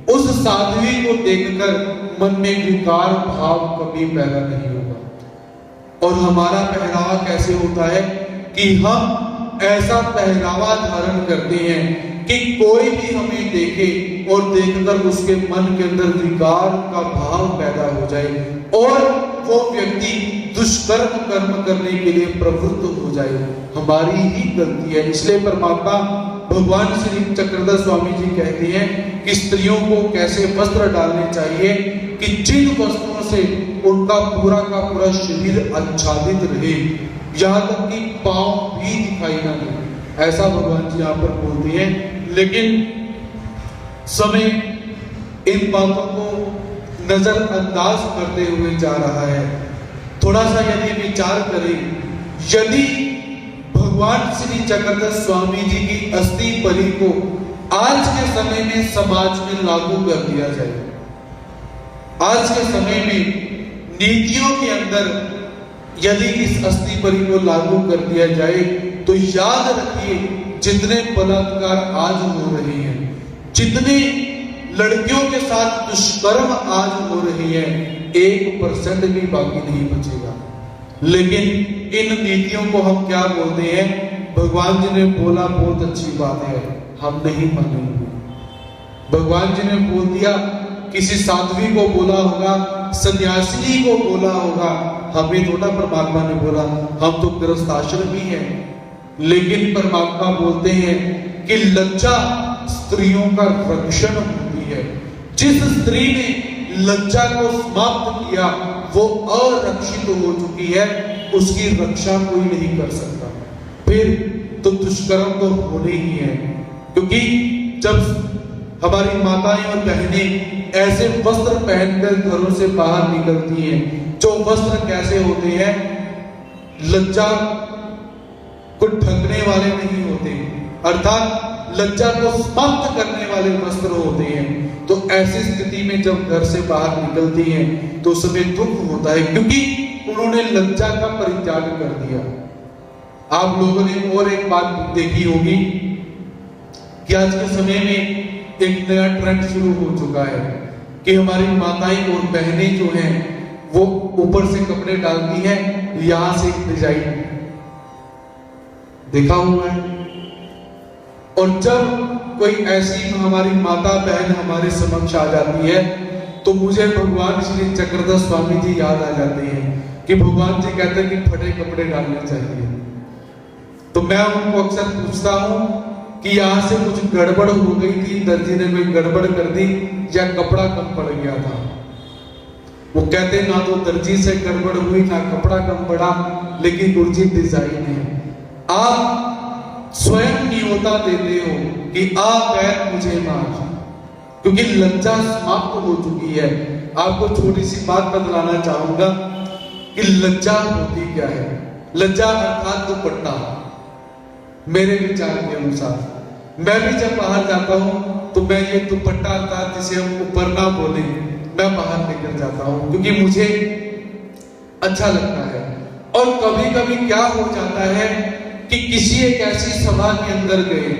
उस साध्वी को देखकर मन में विकार भाव कभी पैदा नहीं होगा। और हमारा पहनावा कैसे होता है कि हम ऐसा पहनावा धारण करते हैं कि कोई भी हमें देखे और देखकर उसके मन के अंदर विकार का भाव पैदा हो जाए और वो व्यक्ति दुष्कर्म कर्म करने के लिए प्रवृत्त हो जाए। हमारी ही गलती है। इसलिए परमात्मा भगवान श्री चक्रधर स्वामी जी कहते हैं कि स्त्रियों को कैसे वस्त्र डालने चाहिए कि जिन वस्त्रों से उनका पूरा का पूरा शरीर आच्छादित रहे, यहाँ तक कि पांव भी दिखाई ना दे। ऐसा भगवान जी यहाँ पर बोलते हैं। लेकिन समय इन बातों को नजरअंदाज करते हुए जा रहा है। थोड़ा सा यदि विचार करें, यदि भगवान श्री चक्रधर स्वामी जी की अस्थि परी को आज के समय में समाज में लागू कर दिया जाए, आज के समय में नीतियों के अंदर यदि इस अस्थि परी को लागू कर दिया जाए तो याद रखिए जितने बलात्कार आज हो रहे हैं, जितने लड़कियों के साथ दुष्कर्म आज हो रही है, 1% भी बाकी नहीं बचेगा। लेकिन इन नीतियों को हम क्या बोलते हैं? भगवान जी ने बोला बहुत अच्छी बात है, हम नहीं मानेंगे। भगवान जी ने बोल दिया, किसी साध्वी को बोला होगा, सन्यासिनी को बोला होगा, हमें थोड़ा परमात्मा ने बोला, हम तो गृहस्थ आश्रम ही हैं। लेकिन परमात्मा बोलते हैं कि लज्जा स्त्रियों का रक्षण होती है। जिस स्त्री ने लज्जा को समाप्त किया वो अरक्षित हो चुकी है, उसकी रक्षा कोई नहीं कर सकता। फिर तो दुष्कर्म तो होने ही है, क्योंकि जब हमारी माताएं और बहनें ऐसे वस्त्र पहनकर घरों से बाहर निकलती हैं, जो वस्त्र कैसे होते हैं? लज्जा को ढकने वाले नहीं होते, अर्थात लज्जा को समाप्त करने वाले वस्त्र होते हैं। तो ऐसी स्थिति में जब घर से बाहर निकलती हैं तो समय दुख होता है, क्योंकि उन्होंने लज्जा का परित्याग कर दिया। आप लोगों ने और एक बात देखी होगी कि आज के समय में एक नया ट्रेंड शुरू हो चुका है कि हमारी माताएं और बहनें जो हैं वो ऊपर से कपड़े डालती हैं, यहां से एक डिजाइन देखा हुआ है। और जब कोई ऐसी हमारी माता बहन हमारे समक्ष आ जाती है तो मुझे भगवान श्री चक्रधर स्वामी जी याद आ जाते हैं कि भगवान जी कहते हैं कि फटे कपड़े डालने चाहिए। तो मैं उनको अक्सर पूछता हूं कि यहाँ से कुछ गड़बड़ हो गई थी, दर्जी ने कोई गड़बड़ कर दी या कपड़ा कम पड़ गया था? वो कहते ना तो दर्जी से गड़बड़ हुई ना कपड़ा कम पड़ा, लेकिन गुरुजी डिजाइन है। आप स्वयं न्योता देते हो कि आ बैठ मुझे मार, क्योंकि लज्जा समाप्त हो चुकी है। आपको छोटी सी बात बतलाना चाहूंगा कि लज्जा होती क्या है। लज्जा अर्थात दुपट्टा। मेरे विचार के अनुसार मैं भी जब बाहर जाता हूं तो मैं ये दुपट्टा अर्थात जिसे हम ऊपर ना बोले, मैं बाहर लेकर जाता हूं, क्योंकि मुझे अच्छा लगता है। और कभी कभी क्या हो जाता है कि किसी एक ऐसी सभा के अंदर गए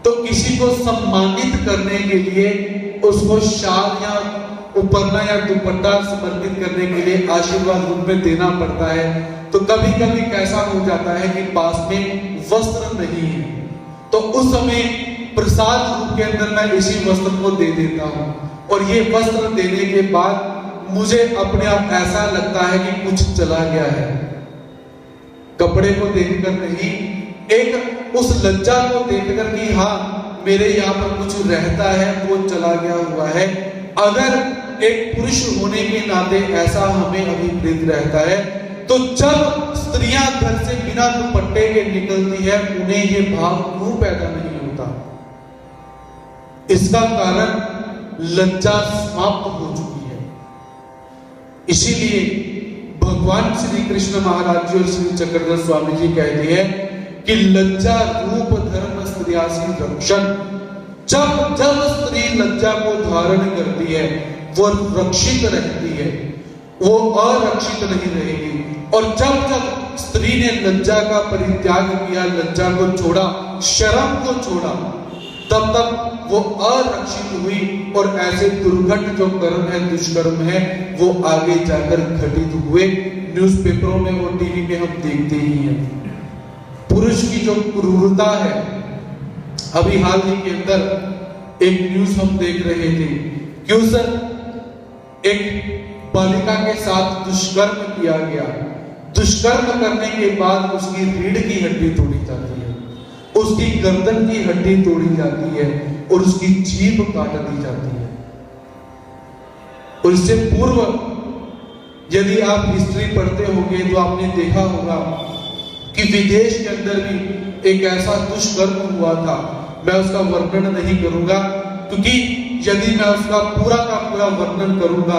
तो किसी को सम्मानित करने के लिए उसको शाल या उपरना या दुपट्टा समर्पित करने के लिए आशीर्वाद रूप में देना पड़ता है। तो कभी कभी कैसा हो जाता है कि पास में वस्त्र नहीं है, तो उस समय प्रसाद रूप के अंदर मैं इसी वस्त्र को दे देता हूं। और ये वस्त्र देने के बाद मुझे अपने आप ऐसा लगता है कि कुछ चला गया है। कपड़े को देखकर नहीं, एक उस लज्जा को देखकर कि हाँ मेरे यहाँ पर कुछ रहता है, वो चला गया हुआ है। अगर एक पुरुष होने के नाते ऐसा हमें अभिप्रेत रहता है, तो जब स्त्रियां घर से बिना दुपट्टे के निकलती है उन्हें ये भाव क्यों पैदा नहीं होता? इसका कारण लज्जा समाप्त हो चुकी है। इसीलिए भगवान श्री कृष्ण महाराज जी और श्री चक्रधर स्वामी जी कहते हैं कि लज्जा रूप धर्म स्त्रियासी रक्षण। जब जब स्त्री लज्जा को धारण करती है वो रक्षित रहती है, वो अरक्षित नहीं रहेगी। और जब जब स्त्री ने लज्जा का परित्याग किया, लज्जा को छोड़ा, शर्म को छोड़ा, तब तक वो अरक्षित हुई। और ऐसे दुर्घट जो कर्म है, दुष्कर्म है, वो आगे जाकर घटित हुए। न्यूज़पेपरों में और टीवी में हम देखते ही हैं। पुरुष की जो क्रूरता है, अभी हाल ही के अंदर एक न्यूज हम देख रहे थे कि उस एक बालिका के साथ दुष्कर्म किया गया। दुष्कर्म करने के बाद उसकी रीढ़ की हड्डी तोड़ी जाती है, उसकी गर्दन की हड्डी तोड़ी जाती है और उसकी जीभ काट दी जाती है। और इससे पूर्व यदि आप हिस्ट्री पढ़ते होंगे तो आपने देखा होगा कि विदेश के अंदर भी एक ऐसा दुष्कर्म हुआ था। मैं उसका वर्णन नहीं करूंगा, क्योंकि यदि मैं उसका पूरा का पूरा वर्णन करूंगा,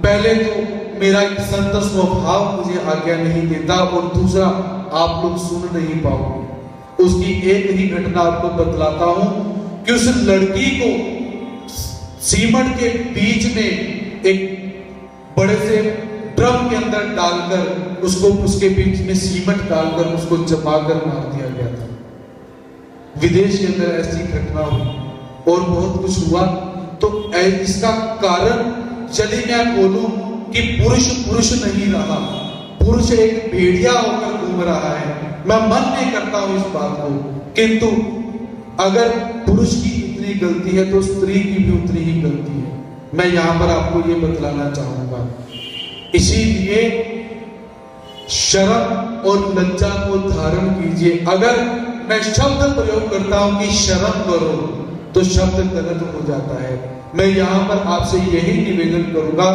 पहले तो मेरा एक संत स्वभाव मुझे आज्ञा नहीं देता, और दूसरा आप लोग सुन नहीं पाओगे। उसकी एक ही घटना आपको बतलाता हूं कि उस लड़की को सीमेंट के बीच में एक बड़े से ड्रम के अंदर डालकर उसको उसके बीच में सीमेंट डालकर उसको जमाकर मार दिया गया था। विदेश के अंदर ऐसी घटना हुई और बहुत कुछ हुआ। तो इसका कारण यदि मैं बोलूं कि पुरुष पुरुष नहीं रहा, पुरुष एक भेड़िया होकर घूम रहा है। मैं मन नहीं करता हूं इस बात को, किंतु अगर पुरुष की इतनी गलती है तो स्त्री की भी उतनी ही गलती है। मैं यहां पर आपको ये बतलाना चाहूंगा। इसीलिए शर्म और लज्जा को धारण कीजिए। अगर मैं शब्द प्रयोग करता हूं कि शर्म करो तो शब्द गलत हो जाता है। मैं यहां पर आपसे यही निवेदन करूंगा,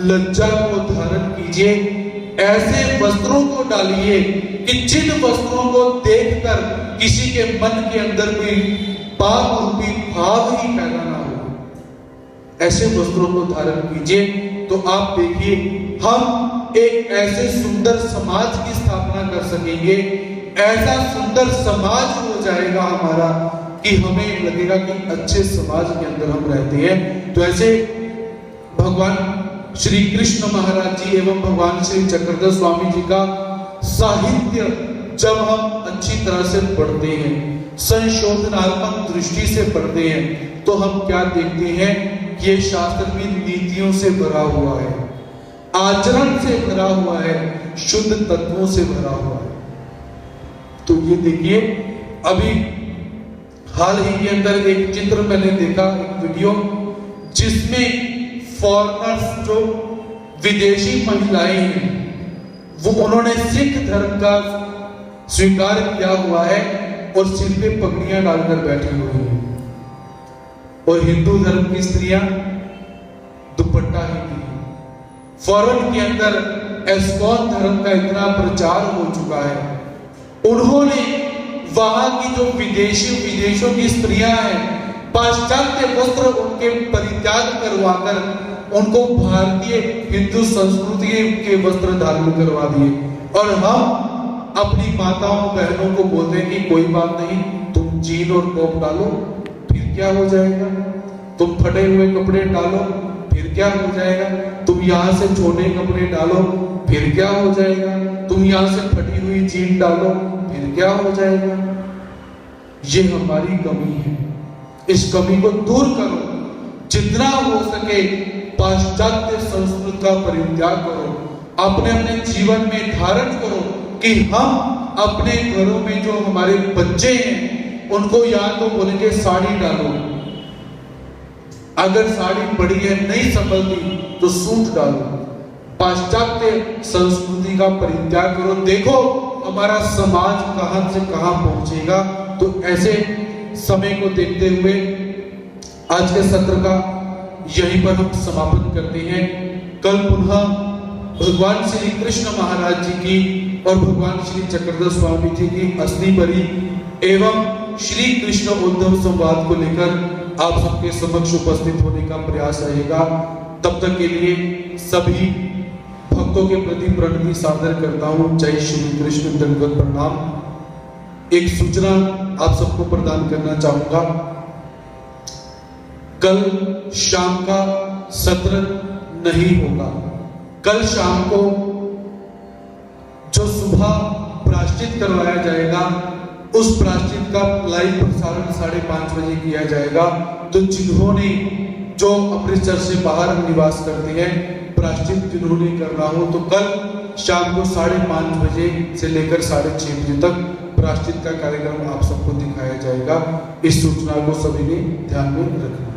लज्जा को धारण कीजिए। ऐसे वस्त्रों को डालिए कि जिन वस्त्रों को देखकर किसी के मन के अंदर कोई पाप रूपी भाव ही पैदा ना हो। ऐसे वस्त्रों को धारण कीजिए तो आप देखिए हम एक ऐसे सुंदर समाज की स्थापना कर सकेंगे। ऐसा सुंदर समाज हो जाएगा हमारा कि हमें लगेगा कि अच्छे समाज के अंदर हम रहते हैं। तो ऐसे भगवान श्री कृष्ण महाराज जी एवं भगवान श्री चक्रधर स्वामी जी का साहित्य जब हम अच्छी तरह से पढ़ते हैं, संशोधनात्मक दृष्टि से पढ़ते हैं, तो हम क्या देखते हैं कि ये शास्त्र भी नीतियों से भरा हुआ है, आचरण से भरा हुआ है, शुद्ध तत्वों से भरा हुआ है। तो ये देखिए, अभी हाल ही के अंदर एक चित्र मैंने देखा, एक वीडियो, जिसमें फॉरेनर्स जो विदेशी महिलाएं हैं वो उन्होंने सिख धर्म का स्वीकार किया हुआ है और सिर पे पगड़ियां डालकर बैठी हुई हैं, और हिंदू धर्म की स्त्रियां दुपट्टा ही नहीं। फॉरेन के अंदर एस्कॉन धर्म का इतना प्रचार हो चुका है, उन्होंने वहां की जो विदेशों की स्त्रियां हैं, पाश्चात्य वस्त्र उनके परित्याग करवाकर उनको भारतीय हिंदू संस्कृति के वस्त्र धारण करवा दिए। और हम अपनी माताओं बहनों को बोलते हैं कि कोई बात नहीं, तुम जीन और टॉप डालो फिर क्या हो जाएगा, तुम फटे हुए कपड़े डालो फिर क्या हो जाएगा, तुम यहाँ से छोटे कपड़े डालो फिर क्या हो जाएगा, तुम यहाँ से फटी हुई जीन डालो फिर क्या हो जाएगा। ये हमारी कमी है, इस कमी को दूर करो। जितना हो सके पाश्चात्य संस्कृति का परित्याग करो, अपने अपने जीवन में धारण करो कि हम अपने घरों में जो हमारे बच्चे हैं उनको या तो बोलेंगे साड़ी डालो, अगर साड़ी बड़ी है नहीं संभलती तो सूट डालो। पाश्चात्य संस्कृति का परित्याग करो। देखो हमारा समाज कहां से कहां पहुंचेगा। तो ऐसे समय को देखते हुए आज के सत्र का यहीं पर हम समापन करते हैं। कल पुनः भगवान श्री कृष्ण महाराज जी की और भगवान श्री चक्रधर स्वामी जी की असली बरी एवं श्री कृष्ण उद्धव संवाद को लेकर आप सबके समक्ष उपस्थित होने का प्रयास रहेगा। तब तक के लिए सभी भक्तों के प्रति प्रणति सादर करता हूं। जय श्री कृष्ण, दंडवत प्रणाम। एक सूचना आप सबको प्रदान करना चाहूंगा। कल शाम का सत्र नहीं होगा। कल शाम को जो सुबह प्रायश्चित करवाया जाएगा उस प्रायश्चित का लाइव प्रसारण 5:30 बजे किया जाएगा। तो जिन्होंने जो अमृतसर से बाहर निवास करते हैं, प्रायश्चित जिन्होंने करना हो तो कल शाम को 5:30 बजे से लेकर 6:30 बजे तक प्रायश्चित का कार्यक्रम आप सबको दिखाया जाएगा। इस सूचना को सभी ने ध्यान में रखना।